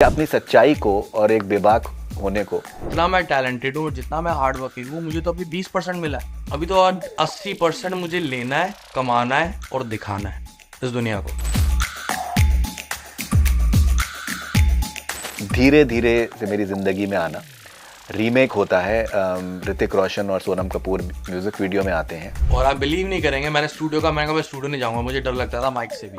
अपनी सच्चाई को और एक बेबाक होने को। जितना मैं टैलेंटेड हूँ, जितना मैं हार्ड वर्किंग हूँ, मुझे तो अभी 20% मिला है। अभी तो 80% मुझे लेना है, कमाना है और दिखाना है इस दुनिया को। धीरे धीरे से मेरी जिंदगी में आना रीमेक होता है। ऋतिक रोशन और सोनम कपूर म्यूजिक वीडियो में आते हैं। और आप बिलीव नहीं करेंगे, मैंने स्टूडियो नहीं जाऊंगा, मुझे डर लगता था माइक से भी।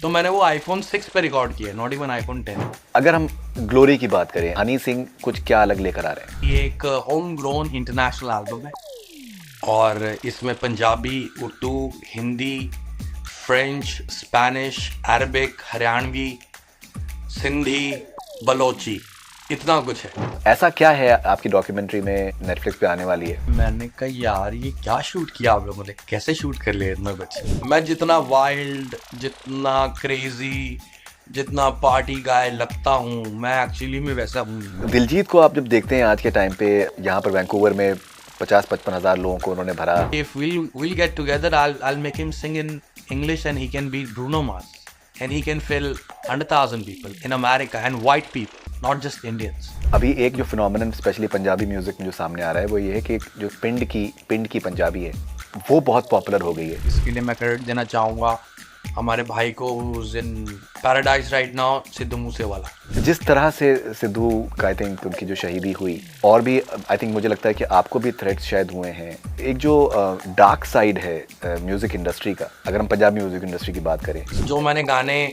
तो मैंने वो iPhone 6 पे रिकॉर्ड किया, नॉट इवन iPhone 10। अगर हम ग्लोरी की बात करें, हनी सिंह कुछ क्या अलग लेकर आ रहे हैं? ये एक होम ग्रोन इंटरनेशनल एल्बम है और इसमें Punjabi, Urdu, Hindi, French, Spanish, Arabic, Haryanvi, Sindhi, Balochi, इतना कुछ है। ऐसा क्या है आपकी डॉक्यूमेंट्री में नेटफ्लिक्स पे आने वाली है? मैंने कहा यार ये क्या शूट किया आप लोगों ने, कैसे शूट कर लिया इतना कुछ। मैं जितना वाइल्ड, जितना क्रेजी, जितना पार्टी गाय लगता हूँ, मैं एक्चुअली में वैसा हूँ। दिलजीत को आप जब देखते हैं आज के टाइम पे, यहाँ पर वैंकूवर में 50-55 हजार लोगों को उन्होंने भरा। If we'll get together, I'll make him sing in English and he can beat Bruno Mars and he can fill 100,000 people in America and white people, not just Indians. अभी एक जो फिनोमिनन स्पेशली पंजाबी म्यूजिक में जो सामने आ रहा है वो ये है कि जो पिंड की पंजाबी है वो बहुत पॉपुलर हो गई है। इसके लिए मैं क्रेडिट देना चाहूँगा हमारे भाई को, who's in paradise right now, Sidhu Moosewala. जिस तरह से सिद्धू का आई थिंक उनकी जो शहीदी हुई, और भी आई थिंक मुझे लगता है कि आपको भी थ्रेट्स शायद हुए हैं। एक जो डार्क साइड है म्यूजिक इंडस्ट्री का, अगर हम पंजाबी म्यूजिक इंडस्ट्री की बात करें, जो मैंने गाने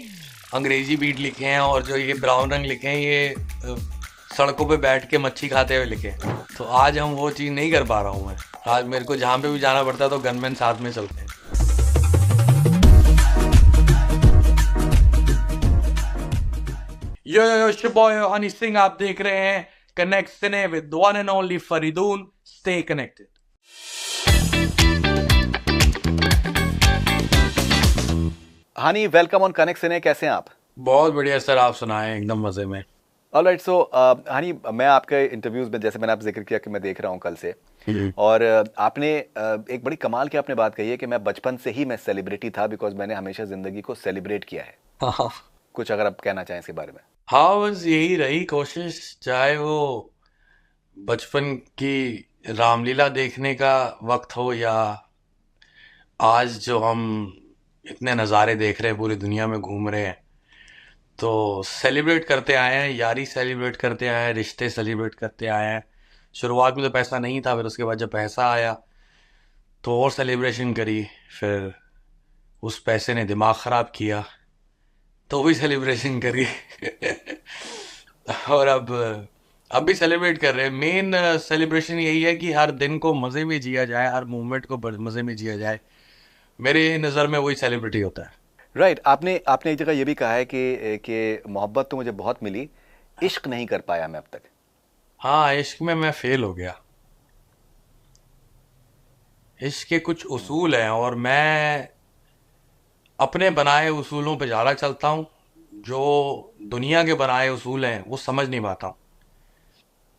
अंग्रेजी बीट लिखे हैं और जो ये ब्राउन रंग लिखे हैं, ये सड़कों पे बैठ के मच्छी खाते हुए लिखे हैं। तो आज हम वो चीज़ नहीं कर पा रहा हूँ मैं। आज मेरे को जहाँ पे भी जाना पड़ता है तो गनमैन साथ में चलते हैं। यो बॉय हनी सिंह, आप देख रहे हैं Connect Cine with one and only Faridoon. Stay connected. Honey, welcome on Connect Cine. कैसे हैं आप? बहुत बढ़िया सर, आप सुनाएं, एकदम मजे में। ऑलराइट, सो हनी, मैं आपके इंटरव्यूज में, जैसे मैंने आप जिक्र किया कि मैं देख रहा हूँ कल से, और आपने एक बड़ी कमाल की आपने बात कही है कि मैं बचपन से ही मैं सेलिब्रिटी था बिकॉज मैंने हमेशा जिंदगी को सेलिब्रेट किया है। हाँ, कुछ अगर आप कहना चाहें इसके बारे में। हाँ, बस यही रही कोशिश, चाहे वो बचपन की रामलीला देखने का वक्त हो या आज जो हम इतने नज़ारे देख रहे हैं, पूरी दुनिया में घूम रहे हैं, तो सेलिब्रेट करते आए हैं, यारी सेलिब्रेट करते आए हैं, रिश्ते सेलिब्रेट करते आए हैं। शुरुआत में तो पैसा नहीं था, फिर उसके बाद जब पैसा आया तो और सेलिब्रेशन करी, फिर उस पैसे ने दिमाग ख़राब किया तो भी सेलिब्रेशन करी और अब भी सेलिब्रेट कर रहे हैं। मेन सेलिब्रेशन यही है कि हर दिन को मज़े में जिया जाए, हर मोमेंट को मज़े में जिया जाए। मेरे नज़र में वही सेलिब्रिटी होता है। राइट, आपने एक जगह ये भी कहा है कि मोहब्बत तो मुझे बहुत मिली, इश्क नहीं कर पाया मैं अब तक। हाँ, इश्क में मैं फेल हो गया। इश्क के कुछ उसूल हैं और मैं अपने बनाए उसूलों पे ज़्यादा चलता हूँ। जो दुनिया के बनाए उसूल हैं वो समझ नहीं पाता हूँ।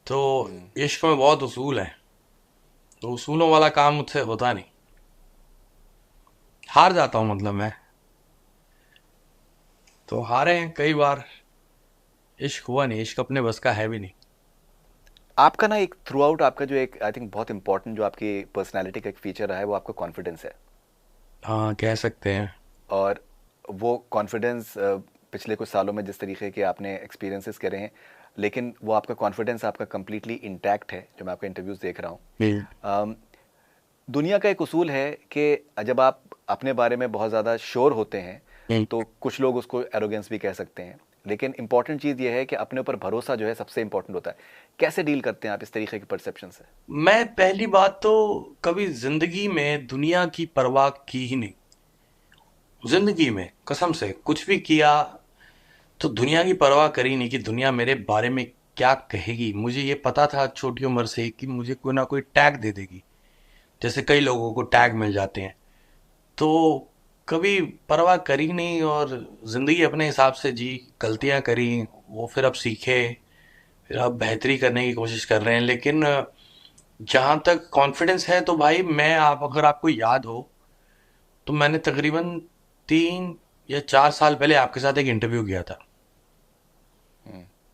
तो इश्क में बहुत उसूल हैं, तो उसूलों वाला काम मुझसे होता नहीं, हार जाता हूँ। मतलब मैं तो हारे हैं कई बार, इश्क हुआ नहीं, इश्क अपने बस का है भी नहीं। आपका ना एक थ्रू आउट आपका जो एक आई थिंक बहुत इंपॉर्टेंट जो आपकी पर्सनैलिटी का एक फीचर रहा है वो आपका कॉन्फिडेंस है। हाँ, कह सकते हैं। और वो कॉन्फिडेंस पिछले कुछ सालों में जिस तरीके के आपने एक्सपीरियंसेस करे हैं, लेकिन वो आपका कॉन्फिडेंस आपका कम्प्लीटली इंटैक्ट है, जो मैं आपका इंटरव्यूज देख रहा हूँ। दुनिया का एक उसूल है कि जब आप अपने बारे में बहुत ज़्यादा श्योर होते हैं तो कुछ लोग उसको एरोगेंस भी कह सकते हैं, लेकिन इंपॉर्टेंट चीज़ ये है कि अपने ऊपर भरोसा जो है सबसे इंपॉर्टेंट होता है। कैसे डील करते हैं आप इस तरीके की परसेप्शन से? मैं पहली बात तो कभी जिंदगी में दुनिया की परवाह की ही नहीं। जिंदगी में कसम से कुछ भी किया तो दुनिया की परवाह करी नहीं कि दुनिया मेरे बारे में क्या कहेगी। मुझे ये पता था छोटी उम्र से कि मुझे कोई ना कोई टैग दे देगी, जैसे कई लोगों को टैग मिल जाते हैं। तो कभी परवाह करी नहीं और ज़िंदगी अपने हिसाब से जी, गलतियां करी, वो फिर अब सीखे, फिर अब बेहतरी करने की कोशिश कर रहे हैं। लेकिन जहाँ तक कॉन्फिडेंस है तो भाई मैं, आप अगर आपको याद हो तो मैंने तकरीबन 3 या 4 साल पहले आपके साथ एक इंटरव्यू किया था।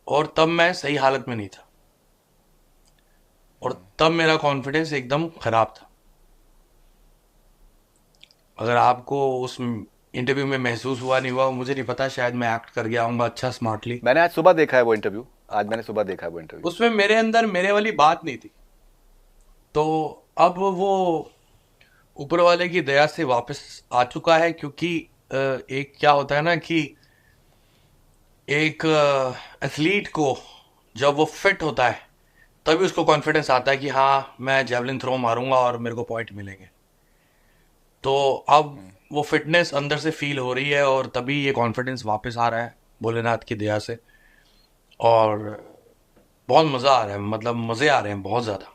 और तब मैं सही हालत में नहीं था, और तब मेरा कॉन्फिडेंस एकदम खराब था। अगर आपको उस इंटरव्यू में महसूस हुआ नहीं हुआ, मुझे नहीं पता, शायद मैं एक्ट कर गया हूँ अच्छा स्मार्टली। मैंने आज सुबह देखा है वो इंटरव्यू, आज मैंने सुबह देखा है वो इंटरव्यू। उसमें मेरे अंदर मेरे वाली बात नहीं थी। तो अब वो ऊपर वाले की दया से वापस आ चुका है, क्योंकि एक क्या होता है ना कि एक एथलीट को जब वो फिट होता है तभी उसको कॉन्फिडेंस आता है कि हाँ मैं जेवलिन थ्रो मारूंगा और मेरे को पॉइंट मिलेंगे। तो अब वो फिटनेस अंदर से फील हो रही है और तभी ये कॉन्फिडेंस वापस आ रहा है भोलेनाथ की दया से। और बहुत मज़ा आ रहा है, मतलब मज़े आ रहे हैं बहुत ज़्यादा।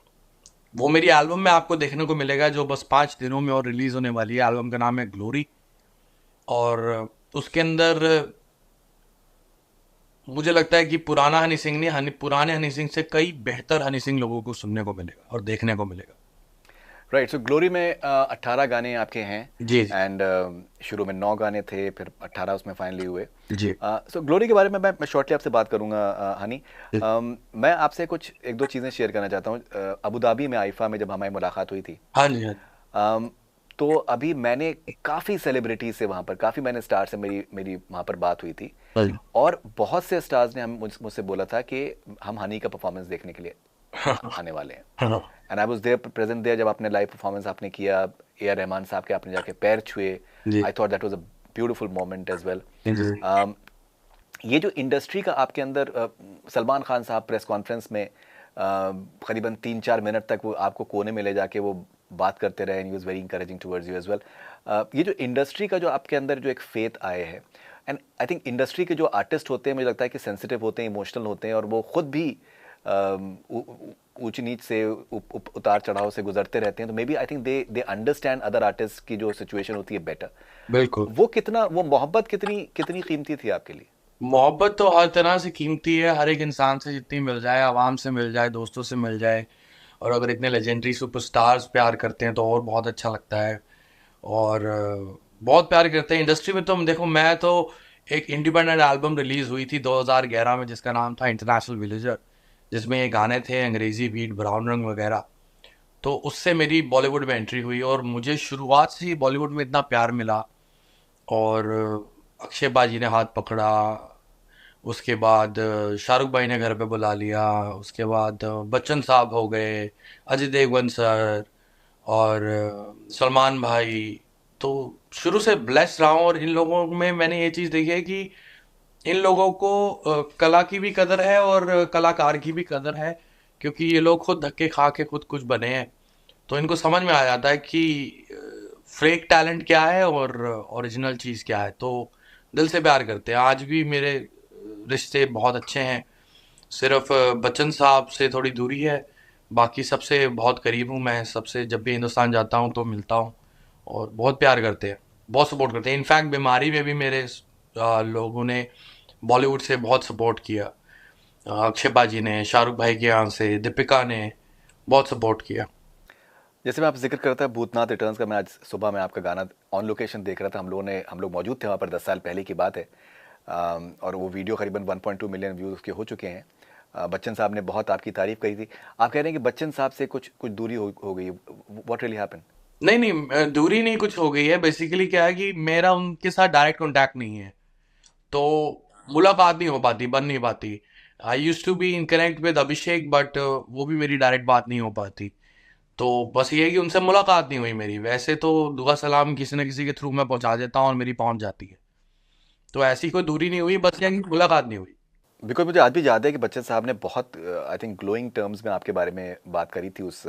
वो मेरी एल्बम में आपको देखने को मिलेगा जो बस 5 दिनों में और रिलीज होने वाली है। एल्बम का नाम है ग्लोरी, और उसके अंदर मुझे लगता है कि पुराना हनी सिंह नहीं, पुराने हनी सिंह से कई बेहतर हनी सिंह लोगों को सुनने को मिलेगा और देखने को मिलेगा। राइट, सो ग्लोरी में 18 गाने आपके हैं। जी जी एंड शुरू में 9 गाने थे, फिर 18 उसमें फाइनली हुए। जी। सो ग्लोरी के बारे में मैं शॉर्टली आपसे बात करूंगा हनी। मैं आपसे कुछ एक दो चीज़ें शेयर करना चाहता हूँ। अबू धाबी में आईफा में जब हमारी मुलाकात हुई थी, हाँ जी हाँ जी। तो अभी मैंने काफ़ी सेलिब्रिटी से वहाँ पर, काफ़ी मैंने स्टार से मेरी मेरी वहाँ पर बात हुई थी। हाँ जी। और बहुत से स्टार्स ने हम मुझसे बोला था कि हम हनी का परफॉर्मेंस देखने के लिए आने वाले हैं। हाँ and I was there, present there, जब आपने लाइव परफॉर्मेंस आपने किया ए आर रहमान साहब के, आपने जाके पैर छुए। जी I thought that was a beautiful moment as well. जी। ये जो इंडस्ट्री का आपके अंदर, सलमान खान साहब प्रेस कॉन्फ्रेंस में करीबन 3-4 मिनट तक वो आपको कोने में ले जाके वो बात करते रहे, and he was very encouraging towards you as well. ये जो इंडस्ट्री का जो आपके अंदर जो एक फेथ आए है, एंड आई थिंक इंडस्ट्री के जो आर्टिस्ट होते हैं, मुझे लगता है कि सेंसिटिव होते हैं, इमोशनल होते हैं, और वो खुद भी ऊंच नीच से, उतार चढ़ाव से गुजरते रहते हैं। तो maybe I think they they understand other artist की जो सिचुएशन होती है बेटर। बिल्कुल। वो कितना, वो मोहब्बत कितनी कितनी कीमती थी आपके लिए? मोहब्बत तो हर तरह से कीमती है, हर एक इंसान से जितनी मिल जाए, आवाम से मिल जाए, दोस्तों से मिल जाए, और अगर इतने लेजेंडरी सुपरस्टार्स प्यार करते हैं तो और बहुत अच्छा लगता है। और बहुत प्यार करते हैं इंडस्ट्री में। तो देखो, मैं तो एक इंडिपेंडेंट एल्बम रिलीज हुई थी 2011 में जिसका नाम था इंटरनेशनल विलेजर, जिसमें ये गाने थे अंग्रेजी बीट, ब्राउन रंग वगैरह। तो उससे मेरी बॉलीवुड में एंट्री हुई और मुझे शुरुआत से ही बॉलीवुड में इतना प्यार मिला। और अक्षय बाजी ने हाथ पकड़ा, उसके बाद शाहरुख भाई ने घर पे बुला लिया, उसके बाद बच्चन साहब हो गए, अजय देवगन सर, और सलमान भाई। तो शुरू से ब्लेस्ड रहा हूँ, और इन लोगों में मैंने ये चीज़ देखी है कि इन लोगों को कला की भी कदर है और कलाकार की भी कदर है, क्योंकि ये लोग खुद धक्के खा के खुद कुछ बने हैं। तो इनको समझ में आ जाता है कि फेक टैलेंट क्या है और ओरिजिनल चीज़ क्या है। तो दिल से प्यार करते हैं। आज भी मेरे रिश्ते बहुत अच्छे हैं। सिर्फ बच्चन साहब से थोड़ी दूरी है, बाकी सबसे बहुत करीब हूँ मैं। सबसे जब भी हिंदुस्तान जाता हूँ तो मिलता हूँ, और बहुत प्यार करते हैं, बहुत सपोर्ट करते हैं। इनफैक्ट बीमारी में भी मेरे लोगों ने बॉलीवुड से बहुत सपोर्ट किया। अक्षय बाजी ने, शाहरुख भाई के यहाँ से दीपिका ने बहुत सपोर्ट किया। जैसे मैं आप जिक्र करता है भूतनाथ रिटर्न्स का, मैं आज सुबह में आपका गाना ऑन लोकेशन देख रहा था। हम लोग मौजूद थे वहाँ पर, 10 साल पहले की बात है। और वो वीडियो करीबन 1.2 मिलियन व्यूज़ उसके हो चुके हैं। बच्चन साहब ने बहुत आपकी तारीफ करी थी। आप कह रहे हैं कि बच्चन साहब से कुछ कुछ दूरी हो गई, व्हाट रियली हैपेंड? नहीं नहीं, दूरी नहीं कुछ हो गई है। बेसिकली क्या है कि मेरा उनके साथ डायरेक्ट कांटेक्ट नहीं है, तो मुलाकात नहीं हो पाती, बन नहीं पाती। I used to be in connect with Abhishek, but वो भी मेरी डायरेक्ट बात नहीं हो पाती। तो बस ये है कि उनसे मुलाकात नहीं हुई मेरी। वैसे तो दुआ सलाम किसी न किसी के थ्रू मैं पहुंचा देता हूँ और मेरी पहुंच जाती है। तो ऐसी कोई दूरी नहीं हुई, बस ये है कि मुलाकात नहीं हुई। बिकॉज मुझे आज भी याद है कि बच्चन साहब ने बहुत, आई थिंक, ग्लोइंग टर्म्स में आपके बारे में बात करी थी उस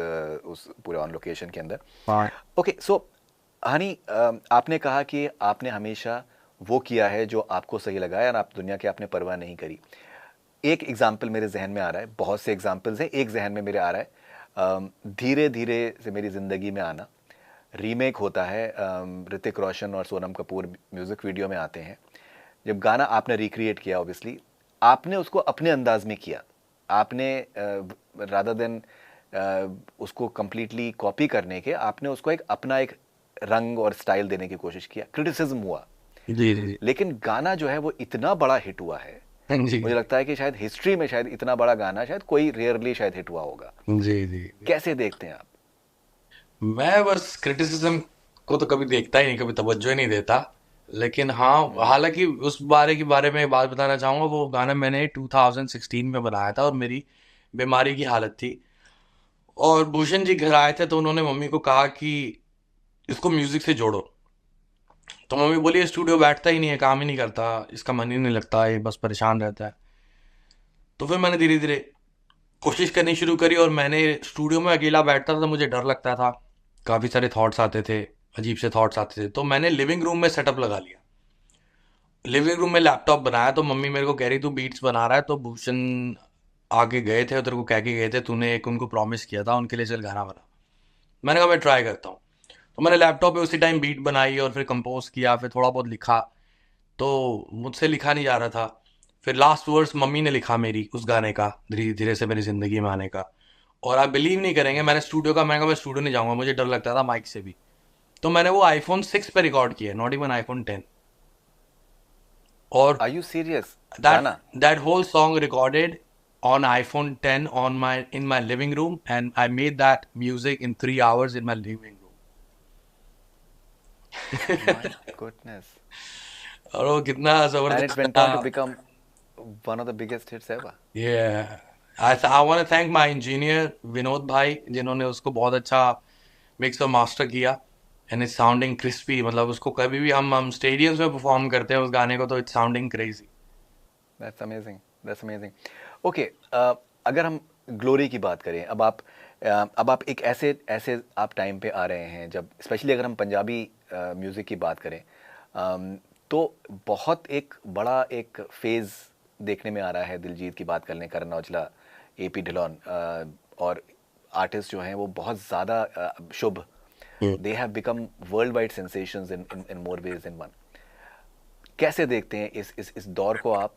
पूरे ऑन लोकेशन के अंदर। हाँ ओके, सो हनी, आपने कहा कि आपने हमेशा वो किया है जो आपको सही लगा है, और आप दुनिया की आपने परवाह नहीं करी। एक एग्जाम्पल मेरे जहन में आ रहा है, बहुत से एग्जाम्पल्स हैं, एक जहन में मेरे आ रहा है, धीरे धीरे से मेरी ज़िंदगी में आना। रीमेक होता है, ऋतिक रोशन और सोनम कपूर म्यूज़िक वीडियो में आते हैं। जब गाना आपने रिक्रिएट किया, ऑब्वियसली आपने उसको अपने अंदाज में किया। आपने रादर देन उसको कंप्लीटली कॉपी करने के, आपने उसको एक अपना एक रंग और स्टाइल देने की कोशिश किया। क्रिटिसिज्म हुआ, जी जी लेकिन गाना जो है वो इतना बड़ा हिट हुआ है। जी मुझे लगता है कि शायद हिस्ट्री में शायद इतना बड़ा गाना शायद कोई रेयरली शायद हिट हुआ होगा। जी जी। कैसे देखते हैं आप? मैं बस क्रिटिसिज्म को तो कभी देखता ही नहीं, कभी तवज्जो ही नहीं देता। लेकिन हाँ, हालांकि उस बारे में एक बात बताना चाहूँगा। वो गाना मैंने 2016 में बनाया था और मेरी बीमारी की हालत थी, और भूषण जी घर आए थे तो उन्होंने मम्मी को कहा कि इसको म्यूजिक से जोड़ो। तो मम्मी बोली स्टूडियो बैठता ही नहीं है, काम ही नहीं करता, इसका मन ही नहीं लगता, ये बस परेशान रहता है। तो फिर मैंने धीरे धीरे कोशिश करनी शुरू करी, और मैंने स्टूडियो में अकेला बैठता था तो मुझे डर लगता था, काफ़ी सारे थॉट्स आते थे, अजीब से थॉट्स आते थे। तो मैंने लिविंग रूम में सेटअप लगा लिया, लिविंग रूम में लैपटॉप बनाया। तो मम्मी मेरे को कह रही तू बीट्स बना रहा है, तो भूषण आगे गए थे और तेरे को कह के गए थे, तूने एक उनको प्रॉमिस किया था, उनके लिए चल गाना बना। मैंने कहा मैं ट्राई करता हूँ। तो मैंने लैपटॉप पे उसी टाइम बीट बनाई और फिर कंपोज किया, फिर थोड़ा बहुत लिखा। तो मुझसे लिखा नहीं जा रहा था। फिर लास्ट वर्स मम्मी ने लिखा मेरी उस गाने का, धीरे धीरे से मेरी ज़िंदगी में आने का। और आप बिलीव नहीं करेंगे, मैंने कहा मैं स्टूडियो नहीं जाऊँगा, मुझे डर लगता था माइक से भी। तो मैंने वो आईफोन 6 पे रिकॉर्ड किया, नॉट इवन आईफोन 10। और आर यू सीरियस? दैट गाना? That whole song recorded on iPhone 10 in my living room, and I made that music in 3 hours in my living room. My goodness. और वो कितना and it जबरदस्त went था। On to become one of the biggest hits ever. Yeah, I want to thank my engineer Vinod भाई, जिन्होंने उसको बहुत अच्छा मिक्स और मास्टर किया। एंड इट्स साउंडिंग क्रिस्पी, मतलब उसको कभी भी हम स्टेडियम्स में परफॉर्म करते हैं उस गाने को, तो it's sounding crazy. That's amazing, that's amazing. Okay, अगर हम ग्लोरी की बात करें, अब आप एक ऐसे ऐसे आप टाइम पे आ रहे हैं जब स्पेशली अगर हम पंजाबी म्यूज़िक की बात करें, तो बहुत एक बड़ा एक फेज़ देखने में आ रहा है। दिलजीत की बात कर लें, करण औजला, एपी ढिलोन, और आर्टिस्ट जो हैं वो बहुत ज़्यादा Shubh, they have become world wide sensations in more ways in one. कैसे देखते हैं इस दौर को आप?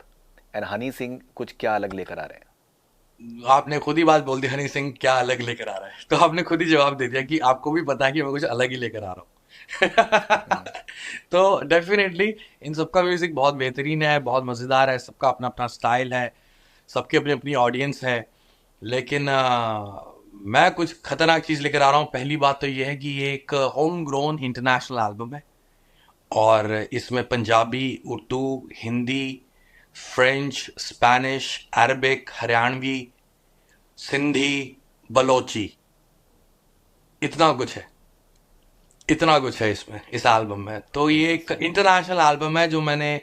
एंड हनी सिंह कुछ क्या अलग लेकर आ रहे हैं? आपने खुद ही बात बोल दी, हनी सिंह क्या अलग लेकर आ रहा है, तो आपने खुद ही जवाब दे दिया कि आपको भी पता है कि मैं कुछ अलग ही लेकर आ रहा हूँ। तो डेफिनेटली इन सबका म्यूजिक बहुत बेहतरीन है, बहुत मज़ेदार है, सबका अपना अपना स्टाइल है, सबकी अपनी अपनी ऑडियंस है। लेकिन मैं कुछ खतरनाक चीज़ लेकर आ रहा हूँ। पहली बात तो ये है कि ये एक होम ग्रोन इंटरनेशनल एल्बम है, और इसमें Punjabi, Urdu, Hindi, French, Spanish, Arabic, Haryanvi, Sindhi, Balochi, इतना कुछ है, इतना कुछ है इसमें, इस एल्बम में। तो ये एक इंटरनेशनल एल्बम है जो मैंने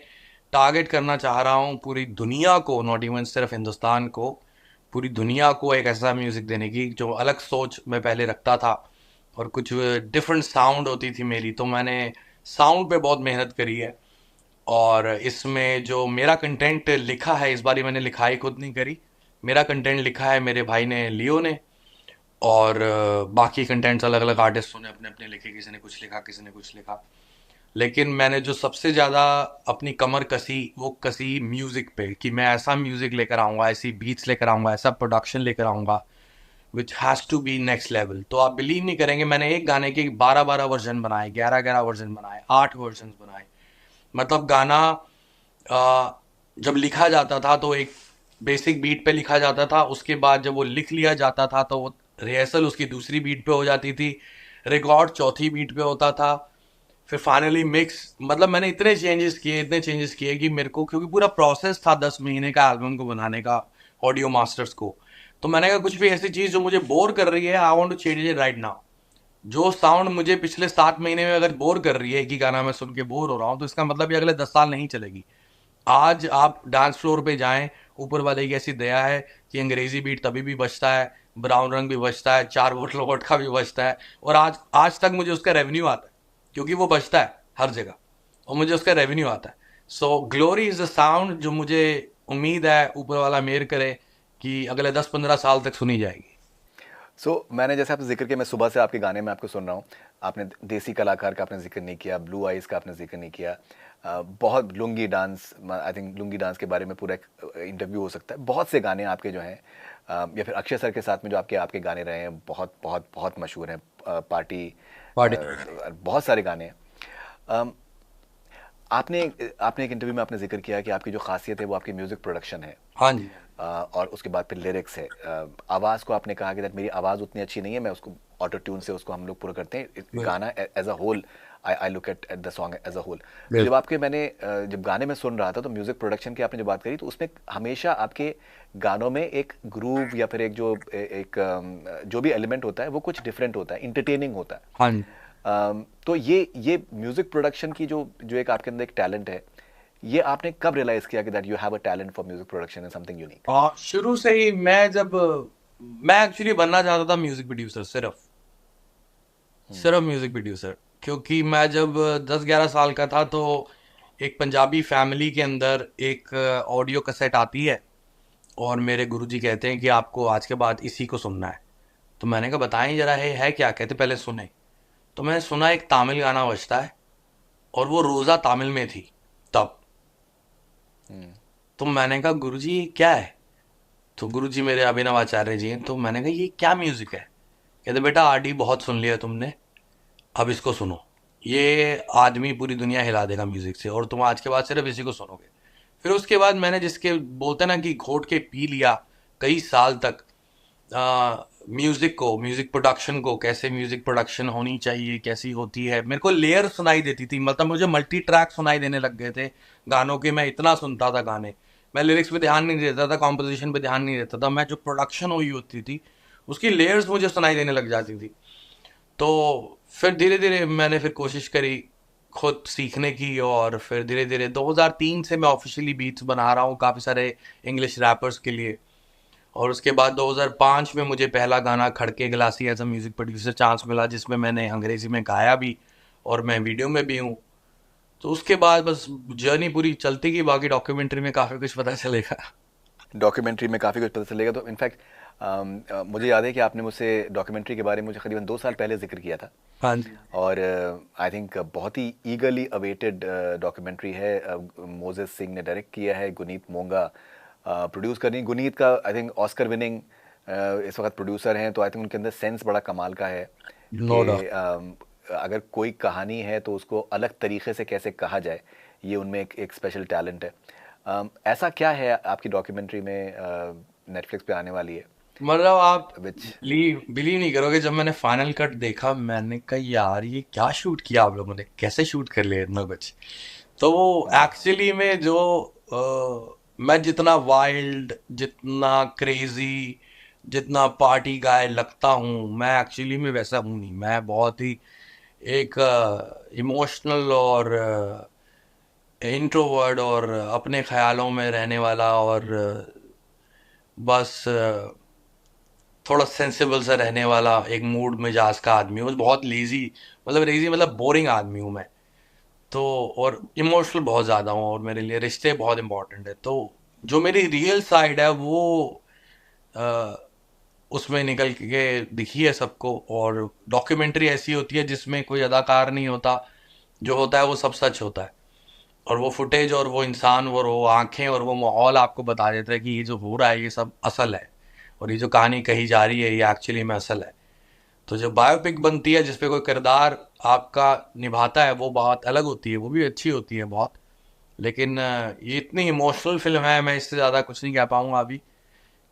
टारगेट करना चाह रहा हूँ पूरी दुनिया को, नॉट इवन सिर्फ हिंदुस्तान को, पूरी दुनिया को एक ऐसा म्यूज़िक देने की जो अलग सोच मैं पहले रखता था, और कुछ डिफरेंट साउंड होती थी मेरी। तो मैंने साउंड पे बहुत मेहनत करी है, और इसमें जो मेरा कंटेंट लिखा है, इस बारी मैंने लिखाई खुद नहीं करी, मेरा कंटेंट लिखा है मेरे भाई ने, लियो ने। और बाकी कंटेंट्स अलग अलग आर्टिस्टों ने अपने अपने लिखे, किसी ने कुछ लिखा, किसी ने कुछ लिखा। लेकिन मैंने जो सबसे ज़्यादा अपनी कमर कसी, वो कसी म्यूज़िक पे, कि मैं ऐसा म्यूज़िक लेकर आऊँगा, ऐसी बीट्स लेकर आऊँगा, ऐसा प्रोडक्शन लेकर आऊँगा which has to be next level. तो आप बिलीव नहीं करेंगे, मैंने एक गाने के 12-12 वर्जन बनाए, 11-11 वर्जन बनाए, 8 वर्जन बनाए। मतलब गाना जब लिखा जाता था तो एक बेसिक बीट पे लिखा जाता था, उसके बाद जब वो लिख लिया जाता था तो वो रिहर्सल उसकी दूसरी बीट पे हो जाती थी, रिकॉर्ड चौथी बीट पे होता था, फिर फाइनली मिक्स। मतलब मैंने इतने चेंजेस किए कि मेरे को, क्योंकि पूरा प्रोसेस था 10 महीने का एल्बम को बनाने का, ऑडियो मास्टर्स को। तो मैंने कहा कुछ भी ऐसी चीज़ जो मुझे बोर कर रही है, I want to change it right now. जो साउंड मुझे पिछले 7 महीने में अगर बोर कर रही है, एक ही गाना मैं सुन के बोर हो रहा हूँ, तो इसका मतलब ये अगले 10 साल नहीं चलेगी। आज आप डांस फ्लोर पे जाएं, ऊपर वाले की ऐसी दया है कि अंग्रेजी बीट तभी भी बजता है, ब्राउन रंग भी बजता है, 4 बोतल वोडका भी बजता है, और आज आज तक मुझे उसका रेवेन्यू आता है, क्योंकि वो बजता है हर जगह और मुझे उसका रेवेन्यू आता है। सो ग्लोरी इज द साउंड जो मुझे उम्मीद है ऊपर वाला मेहर करे कि अगले 10-15 साल तक सुनी जाएगी। मैंने जैसे आपसे जिक्र किया, मैं सुबह से आपके गाने में आपको सुन रहा हूँ, आपने देसी कलाकार का आपने जिक्र नहीं किया, ब्लू आइज का आपने जिक्र नहीं किया, बहुत लुंगी डांस, आई थिंक लुंगी डांस के बारे में पूरा एक इंटरव्यू हो सकता है। बहुत से गाने आपके जो हैं, या फिर अक्षय सर के साथ में जो आपके गाने रहे हैं, बहुत बहुत बहुत मशहूर हैं, पार्टी, बहुत सारे गाने हैं। आपने आपने एक इंटरव्यू में आपने जिक्र किया कि आपकी जो खासियत है वो आपकी म्यूजिक प्रोडक्शन है। हाँ जी। और उसके बाद फिर लिरिक्स है। आवाज़ को आपने कहा कि दैट मेरी आवाज़ उतनी अच्छी नहीं है, मैं उसको ऑटो ट्यून से उसको हम लोग पूरा करते हैं। गाना as a whole, I look at the song as a whole. तो जब आपके मैंने जब गाने में सुन रहा था तो म्यूजिक प्रोडक्शन की आपने जो बात करी तो उसमें हमेशा आपके गानों में एक ग्रूव या फिर एक जो एक जो भी एलिमेंट होता है वो कुछ डिफरेंट होता है, इंटरटेनिंग होता है। हाँ जी। तो ये म्यूजिक प्रोडक्शन की जो जो एक आपके अंदर एक टैलेंट है, ये आपने कब रियलाइज किया कि that you have a talent for music production and something unique? और शुरू से ही मैं एक्चुअली बनना चाहता था म्यूजिक प्रोड्यूसर, सिर्फ म्यूजिक प्रोड्यूसर। क्योंकि मैं जब 10-11 साल का था तो एक पंजाबी फैमिली के अंदर एक ऑडियो कैसेट आती है और मेरे गुरुजी कहते हैं कि आपको आज के बाद इसी को सुनना है। तो मैंने कहा बताएं जरा है क्या? कहते पहले सुने। तो मैंने सुना एक तमिल गाना बजता है और वो रोज़ा तमिल में थी तब। तो मैंने कहा गुरुजी ये क्या है? तो गुरुजी मेरे अभिनव आचार्य जी हैं। तो मैंने कहा ये क्या म्यूजिक है? कहते बेटा आरडी बहुत सुन लिया तुमने, अब इसको सुनो। ये आदमी पूरी दुनिया हिला देगा म्यूजिक से और तुम आज के बाद सिर्फ इसी को सुनोगे। फिर उसके बाद मैंने जिसके बोलते ना कि घोट के पी लिया कई साल तक म्यूजिक प्रोडक्शन को, कैसे म्यूजिक प्रोडक्शन होनी चाहिए, कैसी होती है। मेरे को लेयर सुनाई देती थी, मतलब मुझे मल्टी ट्रैक सुनाई देने लग गए थे गानों के। मैं इतना सुनता था गाने, मैं लिरिक्स पे ध्यान नहीं देता था, कॉम्पोजिशन पे ध्यान नहीं देता था, मैं जो प्रोडक्शन हुई होती थी उसकी लेयर्स मुझे सुनाई देने लग जाती थी। तो फिर धीरे धीरे मैंने फिर कोशिश करी खुद सीखने की और फिर धीरे धीरे 2003 से मैं ऑफिशियली बीट्स बना रहा हूँ काफ़ी सारे इंग्लिश रैपर्स के लिए। और उसके बाद 2005 में मुझे पहला गाना Khadke Glassy as a music producer chance मिला, जिसमें मैंने अंग्रेज़ी में गाया भी और मैं वीडियो में भी हूँ। तो उसके बाद बस जर्नी पूरी चलती गई, बाकी डॉक्यूमेंट्री में काफ़ी कुछ पता चलेगा। डॉक्यूमेंट्री में काफ़ी कुछ पता चलेगा। तो इनफैक्ट मुझे याद है कि आपने मुझसे डॉक्यूमेंट्री के बारे में मुझे करीबन 2 साल पहले जिक्र किया था। हाँ जी। और आई थिंक बहुत ही ईगरली अवेटेड डॉक्यूमेंट्री है। मोजेस सिंह ने डायरेक्ट किया है, गुनीत मोंगा प्रोड्यूस करनी। गुनीत का आई थिंक ऑस्कर विनिंग इस वक्त प्रोड्यूसर हैं, तो आई थिंक उनके अंदर सेंस बड़ा कमाल का है नो कि डाउट। अगर कोई कहानी है तो उसको अलग तरीके से कैसे कहा जाए, ये उनमें एक स्पेशल टैलेंट है। ऐसा क्या है आपकी डॉक्यूमेंट्री में नेटफ्लिक्स पे आने वाली है मतलब आप विच? बिलीव नहीं करोगे, जब मैंने फाइनल कट देखा मैंने कहा यार ये क्या शूट किया आप लोगों ने, कैसे शूट कर लिया इतना कुछ। तो वो एक्चुअली में जो मैं जितना वाइल्ड, जितना क्रेजी, जितना पार्टी गाय लगता हूँ, मैं एक्चुअली में वैसा हूँ नहीं। मैं बहुत ही एक इमोशनल और इंट्रोवर्ड और अपने ख्यालों में रहने वाला और बस थोड़ा सेंसिबल सा रहने वाला एक मूड मिजाज का आदमी हूँ। बहुत लेजी, मतलब लेजी मतलब बोरिंग आदमी हूँ मैं तो। और इमोशनल बहुत ज़्यादा हूँ और मेरे लिए रिश्ते बहुत इंपॉर्टेंट है। तो जो मेरी रियल साइड है वो अ, उसमें निकल के दिखी है सबको। और डॉक्यूमेंट्री ऐसी होती है जिसमें कोई अदाकार नहीं होता, जो होता है वो सब सच होता है। और वो फुटेज और वो इंसान और वो आंखें और वो माहौल आपको बता देता है कि ये जो हो रहा है ये सब असल है और ये जो कहानी कही जा रही है ये एक्चुअली में असल है। तो जो बायोपिक बनती है जिसपे कोई किरदार आपका निभाता है वो बात अलग होती है, वो भी अच्छी होती है बहुत। लेकिन ये इतनी इमोशनल फिल्म है, मैं इससे ज़्यादा कुछ नहीं कह पाऊंगा अभी।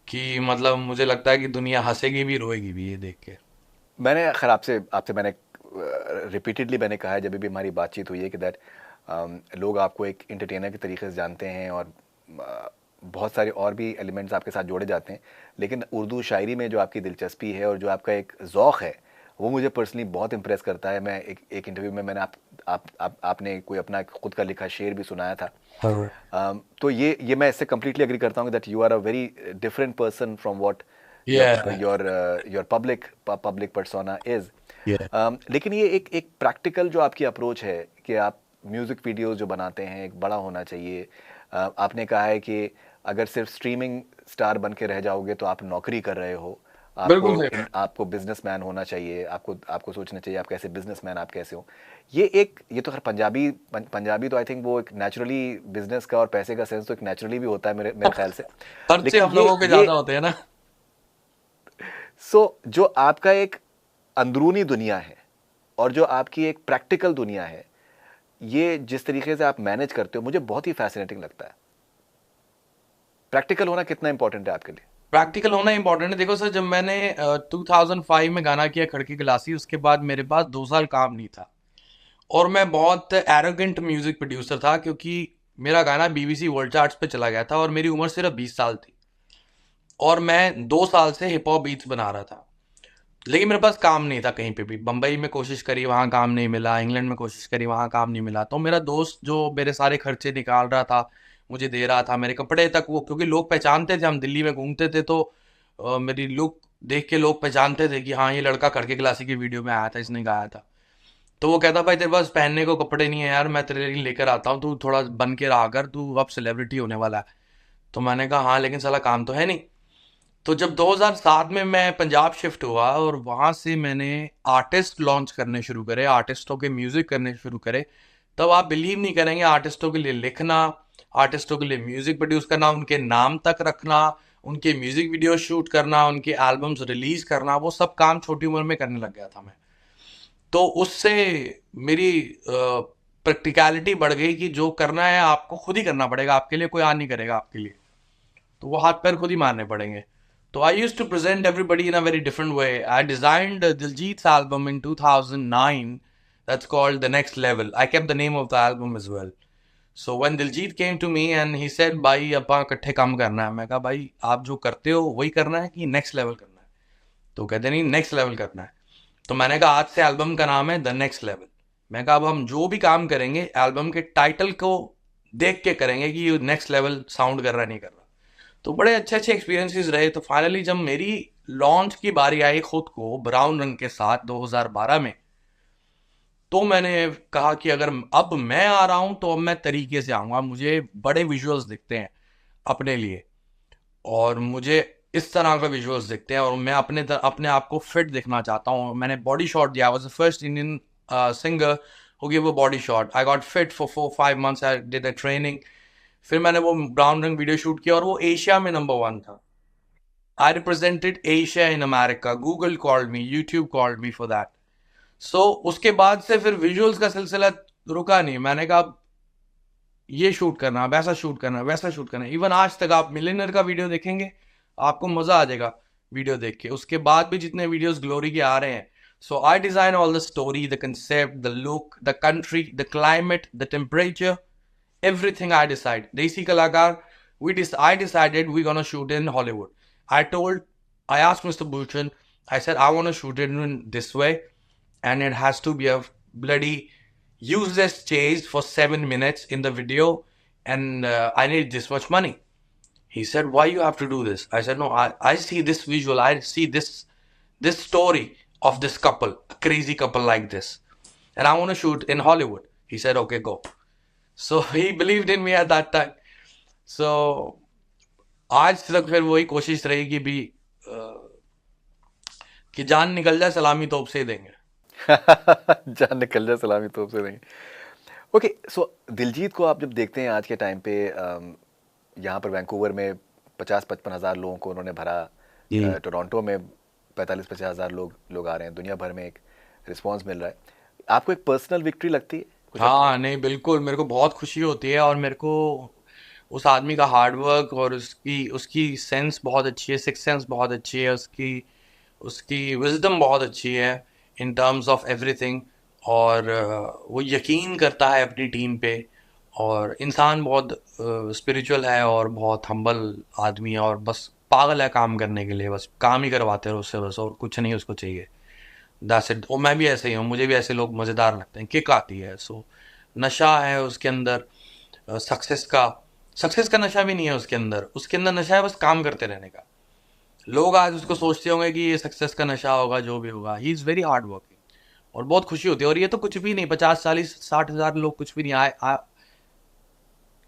कि मतलब मुझे लगता है कि दुनिया हंसेगी भी रोएगी भी ये देख के। मैंने खैर आपसे आपसे मैंने रिपीटेडली मैंने कहा है जब भी हमारी बातचीत हुई है कि दैट लोग आपको एक इंटरटेनर के तरीके से जानते हैं और बहुत सारे और भी एलिमेंट्स आपके साथ जोड़े जाते हैं, लेकिन उर्दू शायरी में जो आपकी दिलचस्पी है और जो आपका एक ज़ौक़ है वो मुझे पर्सनली बहुत इम्प्रेस करता है। मैं एक इंटरव्यू में मैंने आपने कोई अपना खुद का लिखा शेर भी सुनाया था। तो ये मैं इससे कम्प्लीटली एग्री करता हूँ that you are a very different person from what your public persona is. लेकिन ये एक प्रैक्टिकल जो आपकी अप्रोच है कि आप म्यूज़िक वीडियोस जो बनाते हैं एक बड़ा होना चाहिए। आपने कहा है कि अगर सिर्फ स्ट्रीमिंग स्टार बन के रह जाओगे तो आप नौकरी कर रहे हो। बिल्कुल सही। आपको बिजनेसमैन होना चाहिए, आपको सोचना चाहिए आप कैसे बिजनेसमैन, आप कैसे हो। ये तो खैर पंजाबी तो आई थिंक वो एक नेचुरली बिजनेस का और पैसे का सेंस तो एक नेचुरली भी होता है मेरे ख्याल से। खर्चे हम लोगों के ज़्यादा होते हैं ना। जो आपका एक अंदरूनी दुनिया है और जो आपकी एक प्रैक्टिकल दुनिया है, ये जिस तरीके से आप मैनेज करते हो मुझे बहुत ही फैसिनेटिंग लगता है। प्रैक्टिकल होना कितना इंपॉर्टेंट है आपके लिए? प्रैक्टिकल होना इंपॉर्टेंट है। देखो सर, जब मैंने 2005 में गाना किया खड़की गिलासी, उसके बाद मेरे पास 2 साल काम नहीं था और मैं बहुत एरोगेंट म्यूजिक प्रोड्यूसर था, क्योंकि मेरा गाना BBC वर्ल्ड चार्ट्स पे चला गया था और मेरी उम्र सिर्फ 20 साल थी और मैं 2 साल से हिप हॉप बीट्स बना रहा था। लेकिन मेरे पास काम नहीं था कहीं पे भी। बम्बई में कोशिश करी, वहाँ काम नहीं मिला। इंग्लैंड में कोशिश करी, वहाँ काम नहीं मिला। तो मेरा दोस्त जो मेरे सारे खर्चे निकाल रहा था, मुझे दे रहा था, मेरे कपड़े तक वो, क्योंकि लोग पहचानते थे, हम दिल्ली में घूमते थे तो मेरी लुक देख के लोग पहचानते थे कि हाँ ये लड़का खड़के क्लासी की वीडियो में आया था, इसने गाया था। तो वो कहता भाई तेरे पास पहनने को कपड़े नहीं है यार, मैं तेरे लिए लेकर आता हूँ, तू थोड़ा बन के रहा कर, तू अब सेलिब्रिटी होने वाला है। तो मैंने कहा हाँ, लेकिन साला काम तो है नहीं। तो जब 2007 में मैं पंजाब शिफ्ट हुआ और वहाँ से मैंने आर्टिस्ट लॉन्च करने शुरू करे, आर्टिस्टों के म्यूज़िक करने शुरू करे, तब आप बिलीव नहीं करेंगे, आर्टिस्टों के लिए लिखना, आर्टिस्टों के लिए म्यूज़िक प्रोड्यूस करना, उनके नाम तक रखना, उनके म्यूज़िक वीडियो शूट करना, उनके एल्बम्स रिलीज़ करना, वो सब काम छोटी उम्र में करने लग गया था मैं। तो उससे मेरी प्रैक्टिकलिटी बढ़ गई कि जो करना है आपको खुद ही करना पड़ेगा, आपके लिए कोई आ नहीं करेगा आपके लिए, तो वो हाथ पैर खुद ही मारने पड़ेंगे। तो I used to present everybody in a very different way. I designed Diljit's album in 2009 that's called The Next Level. I kept the name of the album as well. So when Diljit came to me and he said भाई अपना इकट्ठे काम करना है, मैं कहा भाई आप जो करते हो वही करना है कि नेक्स्ट लेवल करना है? तो कहते नहीं नेक्स्ट लेवल करना है। तो मैंने कहा आज से एल्बम का नाम है द नेक्स्ट लेवल। मैं कहा अब हम जो भी काम करेंगे एल्बम के टाइटल को देख के करेंगे कि ये नेक्स्ट लेवल साउंड कर रहा नहीं कर रहा। तो बड़े अच्छे अच्छे एक्सपीरियंसेस रहे। तो फाइनली जब मेरी लॉन्च की बारी आई खुद को ब्राउन रंग के साथ 2012 में, तो मैंने कहा कि अगर अब मैं आ रहा हूं तो अब मैं तरीके से आऊंगा। मुझे बड़े विजुअल्स दिखते हैं अपने लिए और मुझे इस तरह का विजुअल्स दिखते हैं और मैं अपने आप को फिट दिखना चाहता हूँ। मैंने बॉडी शॉट दिया, was the first Indian singer who give a body shot. I got fit for 4-5 months, I did a training. फिर मैंने वो ब्राउन रंग वीडियो शूट किया और वो एशिया में नंबर 1 था। I represented Asia in America. Google called me, YouTube called me for that. So उसके बाद से फिर विजुअल्स का सिलसिला रुका नहीं। मैंने कहा ये शूट करना, वैसा शूट करना, वैसा शूट करना। इवन आज तक आप मिलियनर का वीडियो देखेंगे, आपको मजा आ जाएगा वीडियो देख के। उसके बाद भी जितने वीडियोस ग्लोरी के आ रहे हैं, so I design all the story, the concept, the look, the country, the climate, the temperature, everything I decide. Desi Kalakar, I decided we're gonna shoot in Hollywood. I asked Mr. Bhushan, I said, I want to shoot it in this way, and it has to be a bloody useless chase for 7 minutes in the video, and I need this much money. He said, why you have to do this? I said, no, I see this visual, I see this story of this couple, a crazy couple like this, and I want to shoot in Hollywood. He said, okay, go. So he believed in me at that time. So आज तक फिर वही कोशिश रहेगी भी कि जान निकल जाए सलामी तोप से देंगे। जान निकल जाए सलामी तोप से देंगे। ओके, सो दिलजीत को आप जब देखते हैं आज के टाइम पे, यहाँ पर वैंकूवर में 50-55 हज़ार लोगों को उन्होंने भरा, टोरंटो में 45-50 हज़ार लोग आ रहे हैं, दुनिया भर में एक रिस्पॉन्स मिल रहा है, आपको एक पर्सनल विक्ट्री लगती है? हाँ नहीं बिल्कुल, मेरे को बहुत खुशी होती है और मेरे को उस आदमी का हार्डवर्क और उसकी सेंस बहुत अच्छी है, सिक्स सेंस बहुत अच्छी है, उसकी विजडम बहुत अच्छी है इन टर्म्स ऑफ एवरीथिंग। और वो यकीन करता है अपनी टीम पे और इंसान बहुत स्पिरिचुअल है और बहुत हम्बल आदमी है और बस पागल है काम करने के लिए, बस काम ही करवाते रहो उससे, बस और कुछ नहीं उसको चाहिए। That's it. और मैं भी ऐसे ही हूँ, मुझे भी ऐसे लोग मज़ेदार लगते हैं, किक आती है। सो नशा है उसके अंदर, सक्सेस का नशा भी नहीं है उसके अंदर नशा है बस काम करते रहने का। लोग आज उसको सोचते होंगे कि ये सक्सेस का नशा होगा, जो भी होगा, he is very hard working और बहुत खुशी होती है। और ये तो कुछ भी नहीं, 50-40-60 हज़ार लोग कुछ भी नहीं। I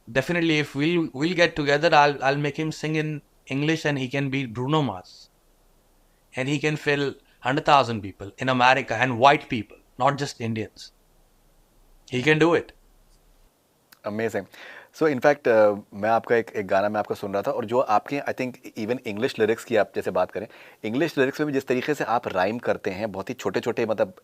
definitely if we'll get together, I'll make him sing in English and he can be Bruno Mars and he can fill 100,000 people in America and white people, not just Indians. He can do it. Amazing. So in fact, मैं आपका एक गाना मैं आपका सुन रहा था और जो आपके I think even English lyrics की आप जैसे बात करें, इंग्लिश लिरिक्स में भी जिस तरीके से आप राइम करते हैं बहुत ही छोटे छोटे मतलब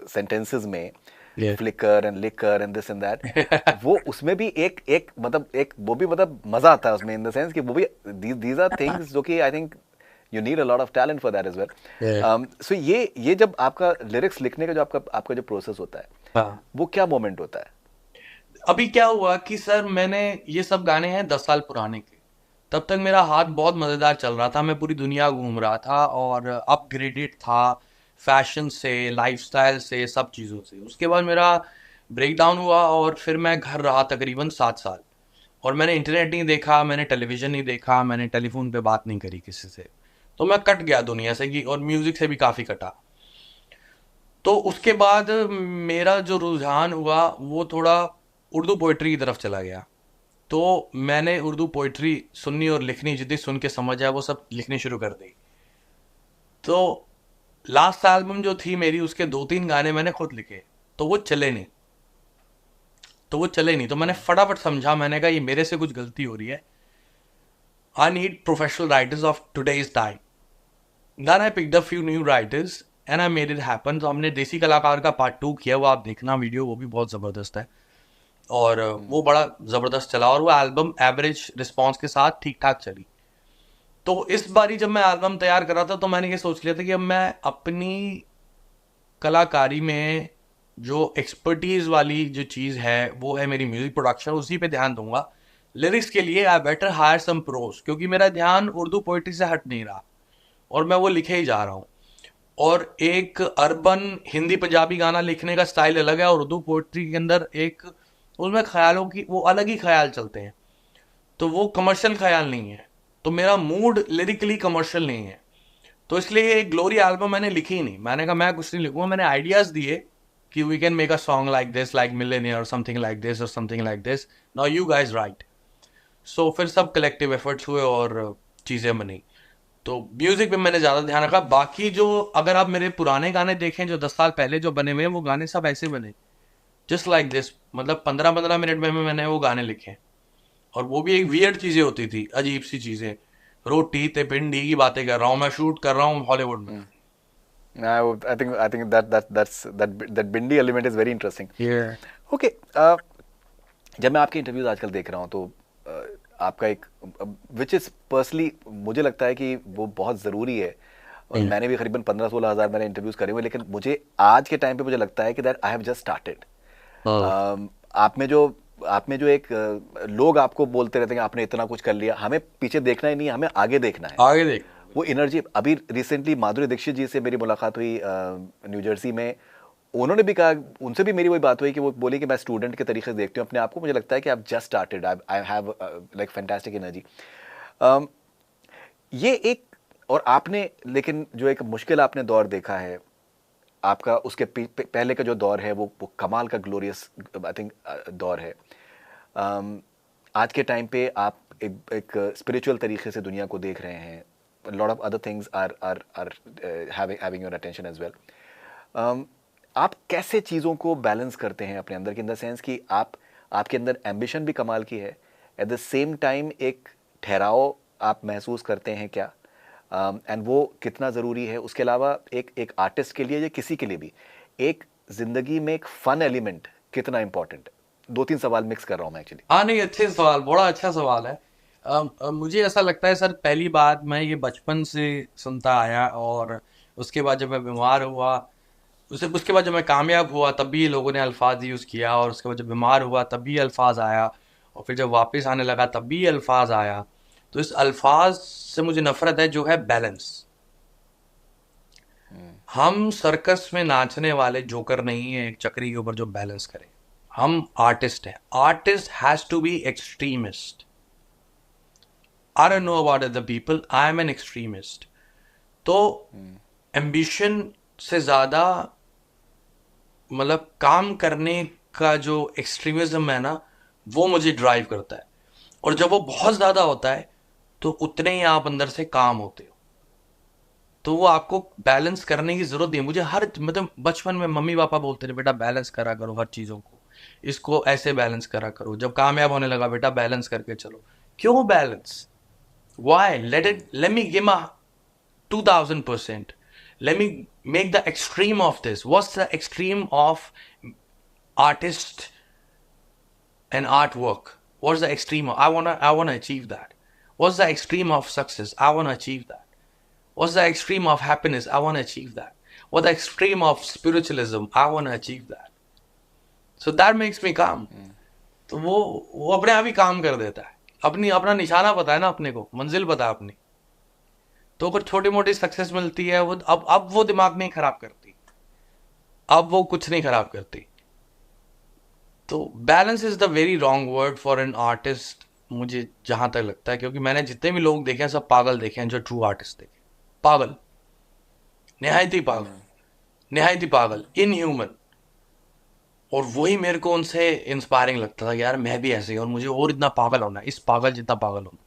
सेंटेंसेस में, flicker and liquor and this and that, वो उसमें भी एक मतलब एक वो भी मतलब मजा आता है उसमें, इन द सेंस कि वो भी दीज आर थिंग्स जो कि I think you need a lot of talent for that as well. So ये जब आपका लिरिक्स लिखने का जो आपका जो प्रोसेस होता है, वो क्या मोमेंट होता है? अभी क्या हुआ कि सर मैंने ये सब गाने हैं 10 साल पुराने के, तब तक मेरा हाथ बहुत मज़ेदार चल रहा था, मैं पूरी दुनिया घूम रहा था और अपग्रेडेड था फैशन से, लाइफस्टाइल से, सब चीज़ों से। उसके बाद मेरा ब्रेक डाउन हुआ और फिर मैं घर रहा तकरीबन 7 साल, और मैंने इंटरनेट नहीं देखा, मैंने टेलीविज़न नहीं देखा, मैंने टेलीफोन पे बात नहीं करी किसी से, तो मैं कट गया दुनिया से कि, और म्यूज़िक से भी काफ़ी कटा। तो उसके बाद मेरा जो रुझान हुआ वो थोड़ा उर्दू पोइट्री की तरफ चला गया। तो मैंने उर्दू पोइट्री सुननी और लिखनी, जितनी सुन के समझ आया वो सब लिखनी शुरू कर दी। तो लास्ट एल्बम जो थी मेरी, उसके 2-3 गाने मैंने खुद लिखे, तो वो चले नहीं, तो मैंने फटाफट समझा, मैंने कहा ये मेरे से कुछ गलती हो रही है, I need professional writers of today's time. Then I picked a few new writers and I made it happen. तो हमने देसी कलाकार का पार्ट 2 किया, वो आप देखना वीडियो, वो भी बहुत ज़बरदस्त है, और वो बड़ा ज़बरदस्त चला, और वो एल्बम एवरेज रिस्पॉन्स के साथ ठीक ठाक चली। तो इस बारी जब मैं एल्बम तैयार कर रहा था, तो मैंने ये सोच लिया था कि अब मैं अपनी कलाकारी में जो एक्सपर्टीज़ वाली जो चीज़ है वो है मेरी म्यूज़िक प्रोडक्शन, उसी पे ध्यान दूंगा। लिरिक्स के लिए I better hire some pros, क्योंकि मेरा ध्यान उर्दू पोइट्री से हट नहीं रहा और मैं वो लिखे ही जा रहा हूँ। और एक अर्बन हिंदी पंजाबी गाना लिखने का स्टाइल अलग है, और उर्दू पोइट्री के अंदर एक उसमें ख्यालों की वो अलग ही ख्याल चलते हैं, तो वो कमर्शियल ख्याल नहीं है, तो मेरा मूड लिरिकली कमर्शियल नहीं है। तो इसलिए एक ग्लोरी एल्बम मैंने लिखी ही नहीं, मैंने कहा मैं कुछ नहीं लिखूंगा। मैंने आइडियाज़ दिए कि we can make a song like this, like millionaire, और समथिंग लाइक दिस, और something like this, now you guys right. So फिर सब कलेक्टिव एफर्ट्स हुए और चीज़ें बनी। तो म्यूज़िक पे मैंने ज़्यादा ध्यान रखा। बाकी जो अगर आप मेरे पुराने गाने देखें जो 10 साल पहले जो बने हुए हैं, वो गाने सब ऐसे बने जस्ट लाइक दिस, मतलब 15-15 मिनट में मैंने वो गाने लिखे। और वो भी एक वियर्ड चीज़ें होती थी, अजीब सी चीज़ें, रोटी ते पिंडी की बातें कर रहा हूँ मैं, शूट कर रहा हूँ हॉलीवुड में। I think that Bindi element is very interesting. Yeah. Okay, जब मैं आपके इंटरव्यूज आजकल देख रहा हूँ तो आपका एक विच इज़ पर्सनली मुझे लगता है कि वो बहुत ज़रूरी है, और मैंने भी करीबन 15-16 हज़ार मैंने इंटरव्यूज करे हुए, लेकिन मुझे आज के टाइम पे मुझे लगता है कि that I have just started. आप में जो एक लोग आपको बोलते रहते हैं कि आपने इतना कुछ कर लिया, हमें पीछे देखना ही नहीं, हमें आगे देखना है, आगे देख वो एनर्जी। अभी रिसेंटली माधुरी दीक्षित जी से मेरी मुलाकात हुई न्यू जर्सी में, उन्होंने भी कहा, उनसे भी मेरी वही बात हुई कि वो बोली कि मैं स्टूडेंट के तरीके से देखती हूँ अपने आप को, मुझे लगता है कि आप just started, I have like fantastic energy. ये एक, और आपने लेकिन जो एक मुश्किल आपने दौर देखा है आपका, उसके पहले का जो दौर है वो कमाल का ग्लोरियस आई थिंक दौर है। आज के टाइम पे आप एक स्पिरिचुअल तरीके से दुनिया को देख रहे हैं, lot of other things are having your attention as well. आप कैसे चीज़ों को बैलेंस करते हैं अपने अंदर, इन द सेंस कि आपके अंदर एम्बिशन भी कमाल की है, एट द सेम टाइम एक ठहराव आप महसूस करते हैं क्या, एंड वो कितना ज़रूरी है? उसके अलावा एक आर्टिस्ट के लिए या किसी के लिए भी एक ज़िंदगी में एक फ़न एलिमेंट कितना इंपॉर्टेंट है? 2-3 सवाल मिक्स कर रहा हूँ मैं एक्चुअली। हाँ नहीं, अच्छे सवाल, बड़ा अच्छा सवाल है। मुझे ऐसा लगता है सर, पहली बात मैं ये बचपन से सुनता आया, और उसके बाद जब मैं बीमार हुआ, उसके बाद जब मैं कामयाब हुआ तब भी लोगों ने अल्फाज यूज़ किया, और उसके बाद जब बीमार हुआ तब भी अल्फाज आया, और फिर जब वापस आने लगा तब भी अल्फाज आया। तो इस अल्फाज से मुझे नफरत है, जो है बैलेंस। हम सर्कस में नाचने वाले जोकर नहीं है एक चक्री के ऊपर जो बैलेंस करे, हम आर्टिस्ट हैं। Artist has to be extremist. I don't know about other people, I am an extremist. तो एम्बिशन से ज़्यादा मतलब काम करने का जो एक्सट्रीमिज्म है ना, वो मुझे ड्राइव करता है, और जब वो बहुत ज़्यादा होता है तो उतने ही आप अंदर से काम होते हो। तो वो आपको बैलेंस करने की ज़रूरत नहीं है। मुझे हर मतलब बचपन में मम्मी पापा बोलते थे, बेटा बैलेंस करा करो हर चीज़ों को, इसको ऐसे बैलेंस करा करो। जब कामयाब होने लगा, बेटा बैलेंस करके चलो। क्यों balance? Why? let me give my 2000%. Let me make the extreme of this. What's the extreme of artist and artwork. What's the extreme of, I wanna achieve that. What's the extreme of success? I wanna achieve that. What's the extreme of happiness? I wanna achieve that. What's the extreme of spiritualism? I wanna achieve that. So that makes me calm. तो वो अपने आप ही काम कर देता है. अपना निशाना पता है ना अपने को, मंजिल पता है अपनी. तो अगर छोटी मोटी सक्सेस मिलती है वो अब वो दिमाग नहीं खराब करती, अब वो कुछ नहीं खराब करती. तो balance is the very wrong word for an artist, मुझे जहां तक लगता है, क्योंकि मैंने जितने भी लोग देखे हैं सब पागल देखे हैं जो ट्रू आर्टिस्ट देखे. पागल, निहायती पागल, निहायती पागल, इनह्यूमन. और वही मेरे को उनसे इंस्पायरिंग लगता था, यार मैं भी ऐसे ही, और मुझे और इतना पागल होना है, इस पागल जितना पागल होना.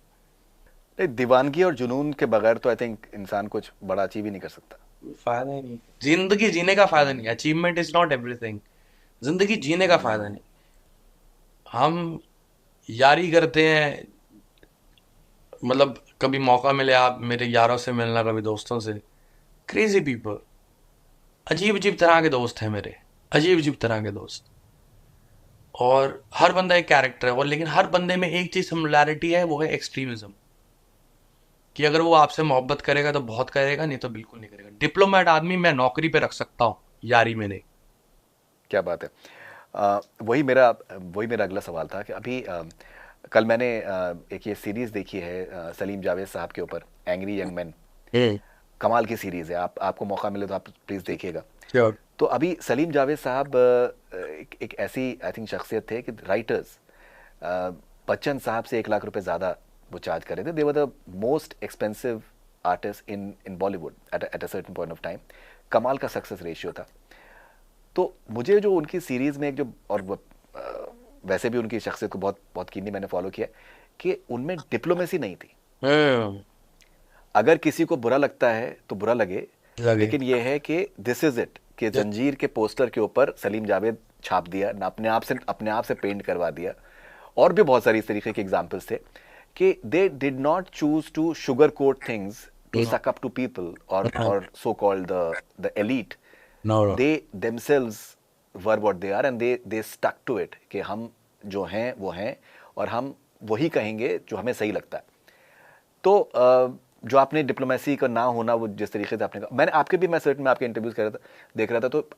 दीवानगी और जुनून के बगैर तो आई थिंक इंसान कुछ बड़ा अचीव ही नहीं कर सकता. फायदा ही नहीं, जिंदगी जीने का फायदा नहीं. Achievement is not everything. जिंदगी जीने का फायदा नहीं. हम यारी करते हैं, मतलब कभी मौका मिले आप मेरे यारों से मिलना, कभी दोस्तों से. क्रेजी पीपल, अजीब अजीब तरह के दोस्त हैं मेरे, अजीब अजीब तरह के दोस्त. और हर बंदा एक कैरेक्टर है, और लेकिन हर बंदे में एक चीज सिमिलैरिटी है, वो है एक्सट्रीमिज्म. कि अगर वो आपसे मोहब्बत करेगा तो बहुत करेगा, नहीं तो बिल्कुल नहीं करेगा. डिप्लोमेट आदमी मैं नौकरी पे रख सकता हूँ, यारी में नहीं. क्या बात है. वही मेरा अगला सवाल था कि अभी कल मैंने एक ये सीरीज़ देखी है सलीम जावेद साहब के ऊपर, एंग्री यंग मैन. कमाल की सीरीज़ है, आपको मौका मिले तो आप प्लीज़ देखिएगा. Sure. तो अभी सलीम जावेद साहब एक ऐसी आई थिंक शख्सियत थे कि राइटर्स बच्चन साहब से 1 लाख रुपए ज़्यादा वो चार्ज कर रहे थे. They were the most expensive artist in Bollywood at a certain point of time. कमाल का सक्सेस रेशियो था. तो मुझे जो उनकी सीरीज़ में एक जो, और वैसे भी उनकी शख्सियत को बहुत बहुत कीनी मैंने फॉलो किया, कि उनमें डिप्लोमेसी नहीं थी. अगर किसी को बुरा लगता है तो बुरा लगे. लेकिन ये है कि दिस इज इट, कि जंजीर के पोस्टर के ऊपर सलीम जावेद छाप दिया, अपने आप से पेंट करवा दिया. और भी बहुत सारी इस तरीके के एग्जाम्पल्स थे कि they did not choose to sugar coat things to suck up to people और so called the elite. They themselves were what they are and they stuck to it कि हम जो हैं वो हैं और हम वही कहेंगे जो हमें सही लगता है. तो जो आपने डिप्लोमेसी का ना होना, वो जिस तरीके से आपने कहा, मैंने आपके भी, मैं सर्टन में आपके इंटरव्यूज कर रहा था, देख रहा था, तो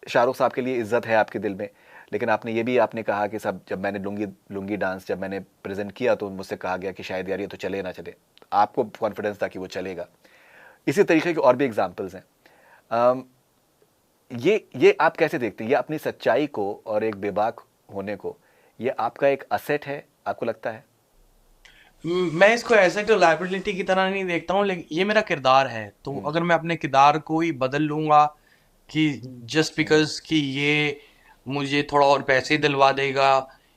शाहरुख साहब के लिए इज्जत है आपके दिल में. लेकिन आपने ये भी आपने कहा कि सब, जब मैंने लुंगी डांस जब मैंने प्रेजेंट किया तो मुझसे कहा गया कि शायद यार ये तो चले ना चले. आपको कॉन्फिडेंस था कि वो चलेगा. इसी तरीके के और भी एग्जाम्पल्स हैं. ये आप कैसे देखते हैं, ये अपनी सच्चाई को और एक बेबाक होने को, ये आपका एक असेट है आपको लगता है? मैं इसको एसेट और लायबिलिटी की तरह नहीं देखता हूँ, लेकिन ये मेरा किरदार है. तो अगर मैं अपने किरदार को ही बदल लूंगा कि जस्ट बिकॉज कि ये मुझे थोड़ा और पैसे दिलवा देगा,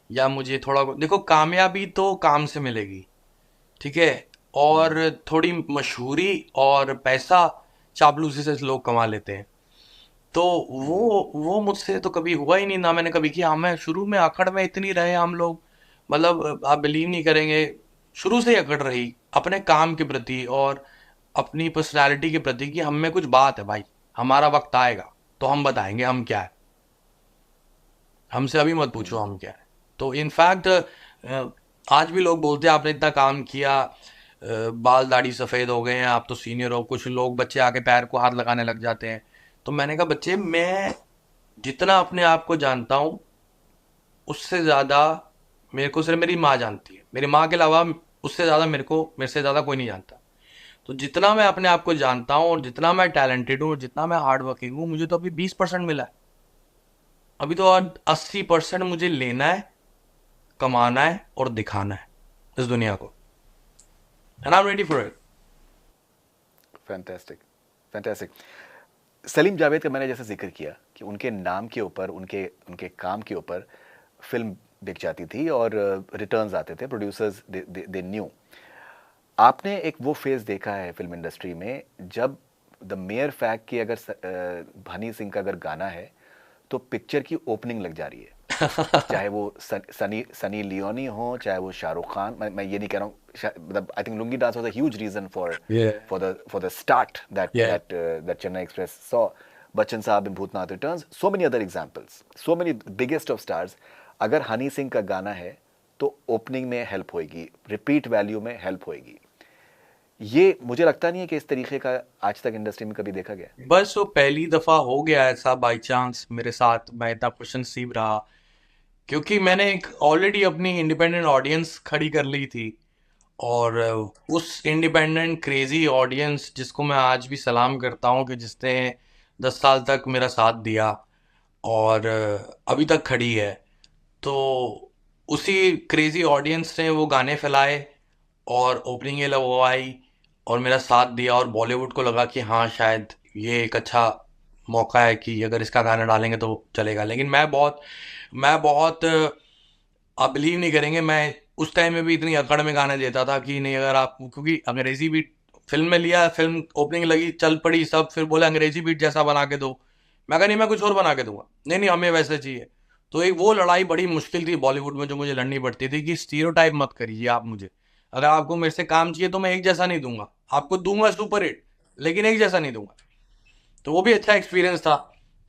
या मुझे थोड़ा, देखो कामयाबी तो काम से मिलेगी, ठीक है, और थोड़ी मशहूरी और पैसा चापलूसी से लोग कमा लेते हैं. तो वो मुझसे तो कभी हुआ ही नहीं, ना मैंने कभी किया. मैं शुरू में अकड़ में इतनी रहे हम लोग, मतलब आप बिलीव नहीं करेंगे, शुरू से ही अकड़ रही अपने काम के प्रति और अपनी पर्सनालिटी के प्रति कि हम में कुछ बात है भाई, हमारा वक्त आएगा तो हम बताएंगे हम क्या है, हमसे अभी मत पूछो हम क्या है. तो इनफैक्ट आज भी लोग बोलते हैं आपने इतना काम किया, बाल दाढ़ी सफ़ेद हो गए हैं, आप तो सीनियर हो. कुछ लोग बच्चे आके पैर को हाथ लगाने लग जाते हैं. तो मैंने कहा बच्चे, मैं जितना अपने आप को जानता हूँ उससे ज़्यादा मेरे को सिर्फ मेरी माँ जानती है. मेरी माँ के अलावा उससे ज़्यादा मेरे से ज़्यादा कोई नहीं जानता. तो जितना मैं अपने आप को जानता हूँ और जितना मैं टैलेंटेड हूँ और जितना मैं हार्ड वर्किंग हूँ, मुझे तो अभी 20% मिला है. अभी तो 80% मुझे लेना है, कमाना है और दिखाना है इस दुनिया को. And I am ready for it. Fantastic, fantastic. Salim Javed का मैंने जैसे जिक्र किया कि उनके नाम के ऊपर, उनके काम के ऊपर फिल्म बिक जाती थी और रिटर्न्स आते थे, प्रोड्यूसर्स दे न्यू. आपने एक वो फेज देखा है फिल्म इंडस्ट्री में जब द मेयर फैक्ट कि अगर हनी सिंह का अगर गाना है तो पिक्चर की ओपनिंग लग जा रही है. चाहे वो सनी लियोनी हो, चाहे वो शाहरुख खान. मैं ये नहीं कह रहा हूँ, मतलब I think Lungi dance was a huge reason for the start that Chennai Express saw. Bachchan साहब in Bhoothnath Returns, so many other examples, so many biggest of stars. अगर हनी सिंह का गाना है तो ओपनिंग में हेल्प होएगी, रिपीट वैल्यू में हेल्प होएगी. ये मुझे लगता नहीं है कि इस तरीके का आज तक इंडस्ट्री में कभी देखा गया. बस वो पहली दफा हो गया ऐसा बाई चांस मेरे साथ. मैं इतना खुश नसीब रहा क्योंकि मैंने एक ऑलरेडी अपनी इंडिपेंडेंट ऑडियंस खड़ी कर ली थी, और उस इंडिपेंडेंट क्रेजी ऑडियंस जिसको मैं आज भी सलाम करता हूँ कि जिसने 10 साल तक मेरा साथ दिया और अभी तक खड़ी है, तो उसी क्रेजी ऑडियंस ने वो गाने फैलाए और ओपनिंग लगवाई और मेरा साथ दिया, और बॉलीवुड को लगा कि हाँ शायद ये एक अच्छा मौका है कि अगर इसका गाना डालेंगे तो चलेगा. लेकिन मैं बहुत आप बिलीव नहीं करेंगे, मैं उस टाइम में भी इतनी अकड़ में गाने देता था कि नहीं, अगर आप, क्योंकि अंग्रेजी बीट फिल्म में लिया, फिल्म ओपनिंग लगी, चल पड़ी, सब फिर बोले अंग्रेजी बीट जैसा बना के दो. मैं कहा नहीं, मैं कुछ और बना के दूंगा. नहीं नहीं, हमें वैसे चाहिए. तो एक वो लड़ाई बड़ी मुश्किल थी बॉलीवुड में जो मुझे लड़नी पड़ती थी कि स्टीरियोटाइप मत करिए आप मुझे. अगर आपको मेरे से काम चाहिए तो मैं एक जैसा नहीं दूंगा, आपको दूंगा सुपर हिट, लेकिन एक जैसा नहीं दूंगा. तो वो भी अच्छा एक्सपीरियंस था.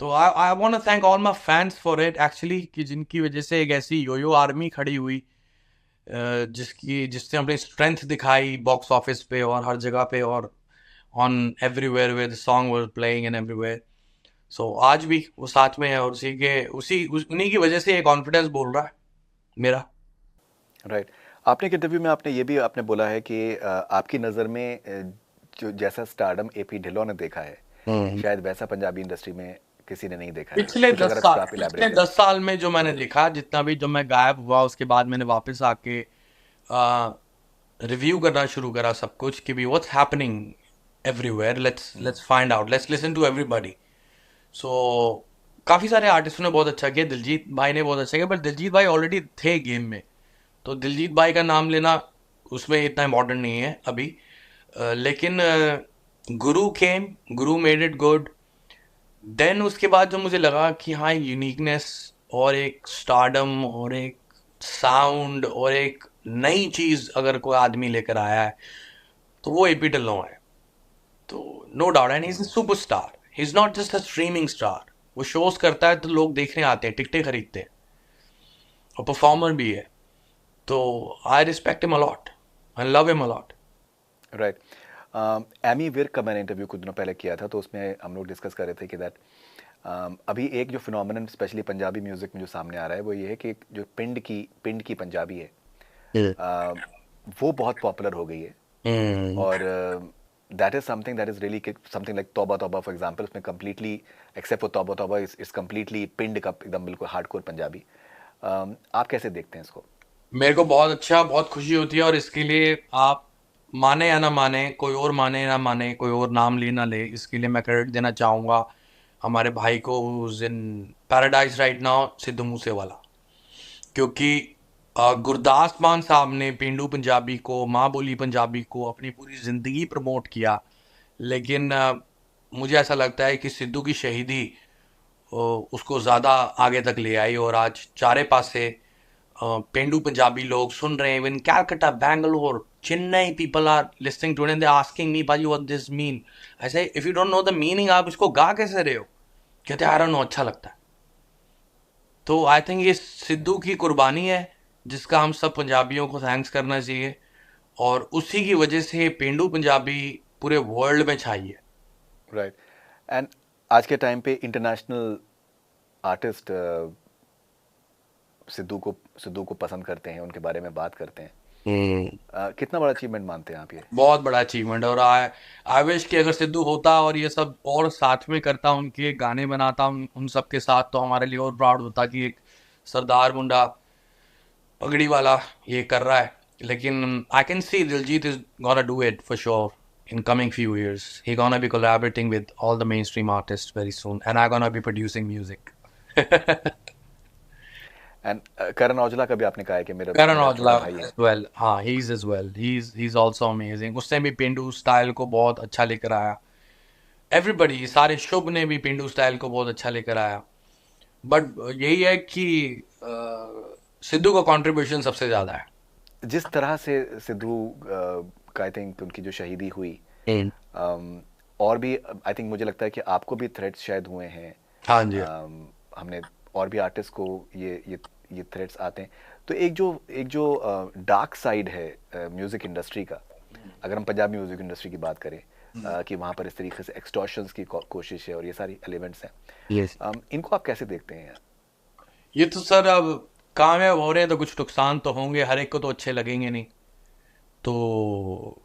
तो I want to thank all my fans for it actually, कि जिनकी वजह से एक ऐसी योयो आर्मी खड़ी हुई, जिसने अपनी स्ट्रेंथ दिखाई बॉक्स ऑफिस पे और हर जगह पे, और on everywhere where the song was playing and everywhere. So आज भी वो साथ में है, और उन्हीं की वजह से ये कॉन्फिडेंस बोल रहा है मेरा. राइट. आपने एक इंटरव्यू में आपने ये भी आपने बोला है कि आपकी नज़र में जो जैसा स्टारडम एपी ढिल्लों ने देखा है, शायद वैसा पंजाबी इंडस्ट्री में किसी ने नहीं देखा है. पिछले 10 साल में जो मैंने देखा, जितना भी, जब मैं गायब हुआ उसके बाद मैंने वापस आके रिव्यू करना शुरू करा सब कुछ कि भी what's happening everywhere, let's find out, let's listen to everybody. So काफ़ी सारे आर्टिस्टों ने बहुत अच्छा किया, दिलजीत भाई ने बहुत अच्छा किया, बट दिलजीत भाई ऑलरेडी थे गेम में, तो दिलजीत भाई का नाम लेना उसमें इतना इम्पोर्टेंट नहीं है अभी. लेकिन गुरु मेड इट गुड. देन उसके बाद जो मुझे लगा कि हाँ, यूनिकनेस और एक स्टारडम और एक साउंड और एक नई चीज़ अगर कोई आदमी लेकर आया है तो वो एपी ढिल्लों है. तो no doubt, and he is a superstar, he is not just a streaming star. वो शोज करता है तो लोग देखने आते हैं, टिकटें खरीदते हैं, और परफॉर्मर भी है. तो I respect him a lot, I love him a lot. Right. Ammy Virk का मैंने इंटरव्यू कुछ दिनों पहले किया था, तो उसमें हम लोग डिस्कस कर रहे थे कि दैट अभी एक जो फिनोमिनन स्पेशली पंजाबी म्यूज़िक में जो सामने आ रहा है वो ये है कि जो पिंड की पंजाबी है, वो बहुत पॉपुलर हो गई है. और that is something that is really something like तौबा तौबा फॉर एग्जांपल, उसमें कम्प्लीटली एक्सेप्ट फॉर तौबा तौबा इज कम्प्लीटली पिंड का एकदम बिल्कुल हार्डकोर पंजाबी. आप कैसे देखते हैं इसको? मेरे को बहुत अच्छा, बहुत खुशी होती है, और इसके लिए आप माने या ना माने, कोई और माने ना माने, कोई और नाम ले ना ले, इसके लिए मैं क्रेडिट देना चाहूँगा हमारे भाई को, in paradise right now, Sidhu Moosewala. क्योंकि गुरदास मान साहब ने पेंडू पंजाबी को, माँ बोली पंजाबी को अपनी पूरी ज़िंदगी प्रमोट किया, लेकिन मुझे ऐसा लगता है कि सिद्धू की शहीदी उसको ज़्यादा आगे तक ले आई, और आज चारे पासे पेंडू पंजाबी लोग सुन रहे हैं. Even Calcutta, Bangalore, Chennai, people are listening to it and they asking me, भाई what this mean. I say if you don't know the meaning, आप इसको गा कैसे रहे हो? कहते आई डोंट नो, अच्छा लगता है. तो आई थिंक ये सिद्धू की कुर्बानी है जिसका हम सब पंजाबियों को थैंक्स करना चाहिए, और उसी की वजह से पेंडू पंजाबी पूरे वर्ल्ड में छाई है. राइट. एंड आज के टाइम पे इंटरनेशनल आर्टिस्ट सिद्धू को पसंद करते हैं, उनके बारे में बात करते हैं. कितना बड़ा अचीवमेंट मानते हैं आप ये? बहुत बड़ा अचीवमेंट. और आई विश कि अगर सिद्धू होता और ये सब और साथ में करता, उनके गाने बनाता उन सब के साथ, तो हमारे लिए और प्राउड होता कि एक सरदार मुंडा पगड़ी वाला ये कर रहा है. लेकिन I can see Diljit is gonna do it for sure in coming few years. He gonna be collaborating with all the mainstream artists very soon, and I gonna be producing music. And Karan Aujla का भी आपने कहा है कि मेरा Karan Aujla as well. हाँ, he's as well. He's also amazing. उसने भी पेंडू स्टाइल को बहुत अच्छा लेकर आया. Everybody, सारे शुभ ने भी पेंडू स्टाइल को बहुत अच्छा लेकर आया. बट यही है कि सिद्धू का कंट्रीब्यूशन सबसे ज़्यादा है. जिस तरह से सिद्धू का आई थिंक उनकी जो शहीदी हुई, और भी आई थिंक मुझे लगता है कि आपको भी थ्रेट्स शायद हुए हैं। हाँ जी। हमने और भी आर्टिस्ट को ये थ्रेट्स आते हैं। तो एक जो डार्क साइड है म्यूज़िक इंडस्ट्री का, अगर हम पंजाबी म्यूज़िक इंडस्ट्री की बात करें, कि वहाँ पर इस तरीके से एक्सटॉर्शंस की कोशिश है और ये सारी एलिमेंट्स हैं, यस। इनको आप कैसे देखते हैं यार? ये तो सर अब कामयाब हो रहे हैं तो कुछ नुकसान तो होंगे, हर एक को तो अच्छे लगेंगे नहीं, तो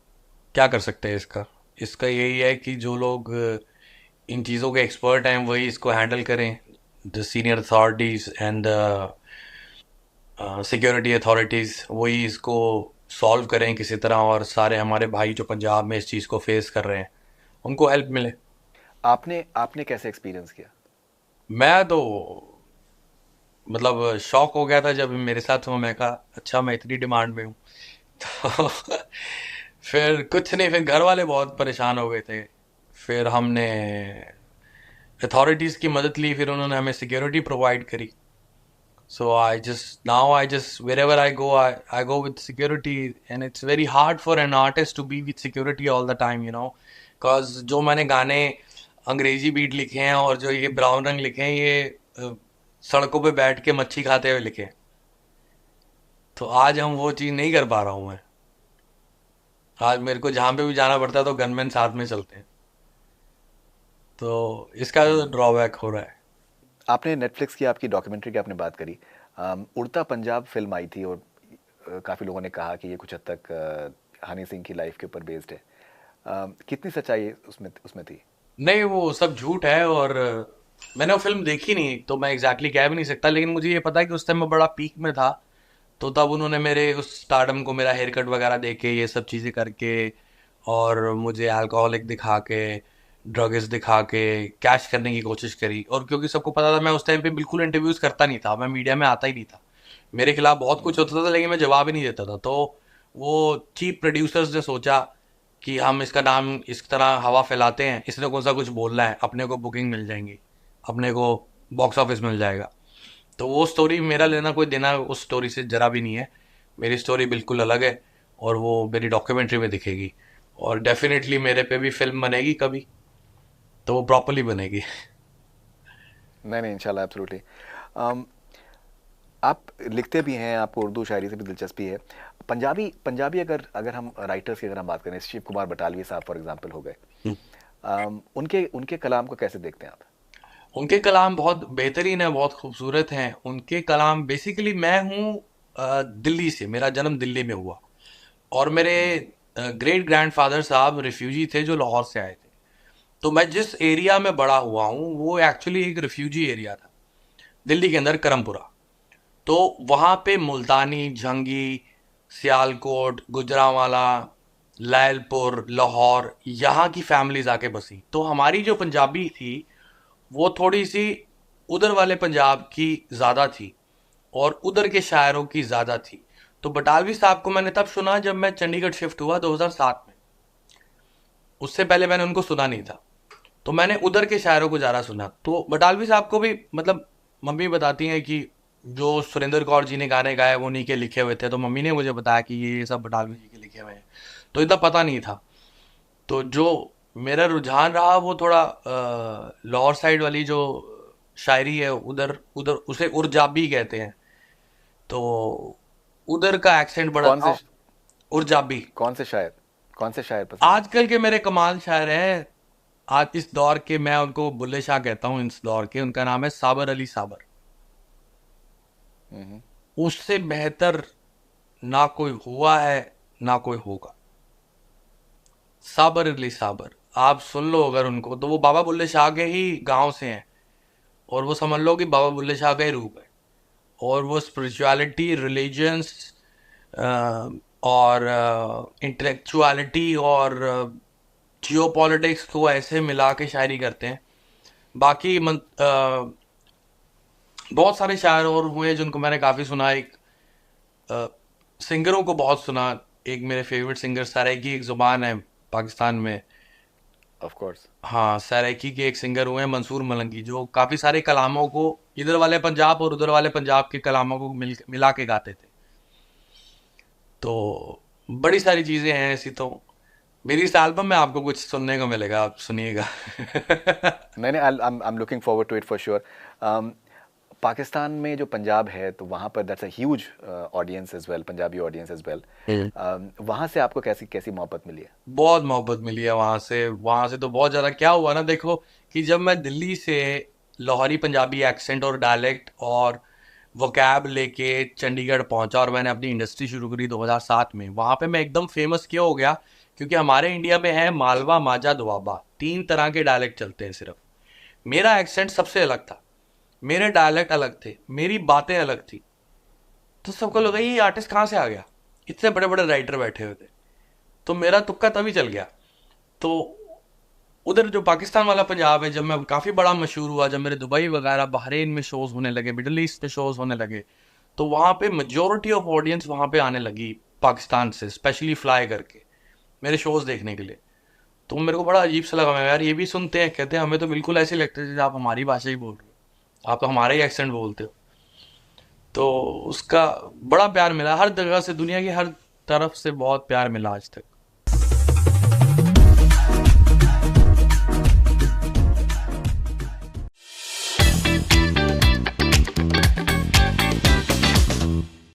क्या कर सकते हैं इसका। इसका यही है कि जो लोग इन चीज़ों के एक्सपर्ट हैं वही इसको हैंडल करें, the senior authorities and security authorities वही इसको सॉल्व करें किसी तरह, और सारे हमारे भाई जो पंजाब में इस चीज़ को फेस कर रहे हैं उनको हेल्प मिले। आपने आपने कैसे एक्सपीरियंस किया? मैं तो मतलब शॉक हो गया था जब मेरे साथ हुआ, मैं कहा अच्छा मैं इतनी डिमांड में हूँ। तो फिर कुछ नहीं, फिर घर वाले बहुत परेशान हो गए थे, फिर हमने अथॉरिटीज़ की मदद ली, फिर उन्होंने हमें सिक्योरिटी प्रोवाइड करी। So I just wherever I go with security, and it's very hard for an artist to be with security all the time, you know, cause जो मैंने गाने अंग्रेजी बीट लिखे हैं और जो ये ब्राउन रंग लिखे हैं ये सड़कों पे बैठ के मच्छी खाते हुए लिखे हैं। तो आज हम वो चीज़ नहीं कर पा रहा हूँ मैं। आज मेरे को जहाँ पे भी जाना पड़ता है तो गनमैन साथ में चलते हैं, तो इसका ड्रॉबैक हो रहा है। आपने नेटफ्लिक्स की आपकी डॉक्यूमेंट्री की आपने बात करी, उड़ता पंजाब फिल्म आई थी और काफ़ी लोगों ने कहा कि ये कुछ हद तक हनी सिंह की लाइफ के ऊपर बेस्ड है। कितनी सच्चाई उसमें उसमें थी? नहीं, वो सब झूठ है, और मैंने वो फिल्म देखी नहीं तो मैं एग्जैक्टली कह भी नहीं सकता, लेकिन मुझे ये पता है कि उस टाइम मैं बड़ा पीक में था, तो तब उन्होंने मेरे उस स्टारडम को मेरा हेयर कट वगैरह दे के ये सब चीज़ें करके और मुझे अल्कोहलिक दिखा के ड्रग्स दिखा के कैश करने की कोशिश करी। और क्योंकि सबको पता था मैं उस टाइम पे बिल्कुल इंटरव्यूज़ करता नहीं था, मैं मीडिया में आता ही नहीं था, मेरे खिलाफ बहुत कुछ होता था लेकिन मैं जवाब ही नहीं देता था। तो वो चीप प्रोड्यूसर्स ने सोचा कि हम इसका नाम इस तरह हवा फैलाते हैं, इसने कौन सा कुछ बोलना है, अपने को बुकिंग मिल जाएंगी, अपने को बॉक्स ऑफिस मिल जाएगा। तो वो स्टोरी मेरा लेना कोई देना उस स्टोरी से जरा भी नहीं है, मेरी स्टोरी बिल्कुल अलग है, और वो मेरी डॉक्यूमेंट्री में दिखेगी, और डेफिनेटली मेरे पे भी फिल्म बनेगी कभी, तो वो प्रॉपरली बनेगी। नहीं नहीं, इंशाल्लाह, एब्सोल्युटली। आप लिखते भी हैं, आपको उर्दू शायरी से भी दिलचस्पी है। पंजाबी पंजाबी अगर अगर हम राइटर्स की अगर हम बात करें, शिव कुमार बटालवी साहब फॉर एग्जांपल हो गए, उनके उनके कलाम को कैसे देखते हैं आप? उनके कलाम बहुत बेहतरीन है, बहुत खूबसूरत हैं उनके कलाम। बेसिकली मैं हूँ दिल्ली से, मेरा जन्म दिल्ली में हुआ, और मेरे ग्रेट ग्रैंडफादर साहब रिफ्यूजी थे जो लाहौर से आए थे। तो मैं जिस एरिया में बड़ा हुआ हूँ वो एक्चुअली एक रिफ्यूजी एरिया था दिल्ली के अंदर, करमपुरा। तो वहाँ पे मुल्तानी, जंगी, सियालकोट, गुजरांवाला, लैलपुर, लाहौर, यहाँ की फैमिलीज आके बसी। तो हमारी जो पंजाबी थी वो थोड़ी सी उधर वाले पंजाब की ज़्यादा थी और उधर के शायरों की ज़्यादा थी। तो बटालवी साहब को मैंने तब सुना जब मैं चंडीगढ़ शिफ्ट हुआ 2007 में, उससे पहले मैंने उनको सुना नहीं था। तो मैंने उधर के शायरों को ज़्यादा सुना। तो बटालवी साहब को भी मतलब मम्मी बताती हैं कि जो सुरेंद्र कौर जी ने गाने गाए वो उन्हीं के लिखे हुए थे। तो मम्मी ने मुझे बताया कि ये सब बटालवी जी के लिखे हुए हैं, तो इतना पता नहीं था। तो जो मेरा रुझान रहा वो थोड़ा लाहौर साइड वाली जो शायरी है, उधर उधर उसे उर्जाबी कहते हैं, तो उधर का एक्सेंट बड़ा कौन से उर्जाबी। कौन से शायर पसंद है? आजकल के मेरे कमाल शायर हैं, आज इस दौर के, मैं उनको बुल्ले शाह कहता हूँ इस दौर के, उनका नाम है साबर अली साबर। उससे बेहतर ना कोई हुआ है ना कोई होगा। साबर अली साबर आप सुन लो अगर उनको, तो वो बाबा बुल्ले शाह के ही गांव से हैं, और वो समझ लो कि बाबा बुल्ले शाह का ही रूप है। और वो स्पिरिचुअलिटी, रिलीजन्स और इंटेलेक्चुअलिटी और जियो पॉलिटिक्स को ऐसे मिला के शायरी करते हैं। बाकी बहुत सारे शायर और हुए जिनको मैंने काफ़ी सुना। एक सिंगरों को बहुत सुना, एक मेरे फेवरेट सिंगर सराइकी एक ज़ुबान है पाकिस्तान में, ऑफ कोर्स। हाँ, सराइकी के एक सिंगर हुए हैं मंसूर मलंगी, जो काफ़ी सारे कलामों को इधर वाले पंजाब और उधर वाले पंजाब के कलामों को मिला के गाते थे। तो बड़ी सारी चीज़ें हैं ऐसी। तो मेरी इस एल्बम में आपको कुछ सुनने को मिलेगा, आप सुनिएगा। नहीं नहीं, I am looking forward to it for sure. Pakistan में जो पंजाब है तो वहाँ पर that's a huge audience as well, Punjabi audience as well. वहाँ से आपको कैसी कैसी मोहब्बत मिली है? बहुत मोहब्बत मिली है वहाँ से तो बहुत ज़्यादा। क्या हुआ ना, देखो कि जब मैं दिल्ली से लाहौरी पंजाबी एक्सेंट और डायलेक्ट और वोकैब लेके चंडीगढ़ पहुंचा और मैंने अपनी इंडस्ट्री शुरू करी 2007 में, वहाँ पे मैं एकदम फेमस क्यों हो गया? क्योंकि हमारे इंडिया में है मालवा, माझा, दोआबा, 3 तरह के डायलेक्ट चलते हैं सिर्फ। मेरा एक्सेंट सबसे अलग था, मेरे डायलेक्ट अलग थे, मेरी बातें अलग थी। तो सबको लगा ये आर्टिस्ट कहाँ से आ गया, इतने बड़े बड़े राइटर बैठे हुए थे। तो मेरा तुक्का तभी चल गया। तो उधर जो पाकिस्तान वाला पंजाब है, जब मैं काफ़ी बड़ा मशहूर हुआ, जब मेरे दुबई वगैरह बहरीन में शोज़ होने लगे, मिडल ईस्ट पे शोज़ होने लगे, तो वहाँ पे मेजोरिटी ऑफ ऑडियंस वहाँ पे आने लगी पाकिस्तान से, स्पेशली फ्लाई करके मेरे शोज़ देखने के लिए। तो मेरे को बड़ा अजीब सा लगा, मैं यार ये भी सुनते हैं, कहते हैं हमें तो बिल्कुल ऐसे लगता है जैसे आप हमारी भाषा ही बोल रहे हो, आप तो हमारा ही एक्सेंट बोलते हो। तो उसका बड़ा प्यार मिला हर जगह से, दुनिया की हर तरफ से बहुत प्यार मिला आज तक।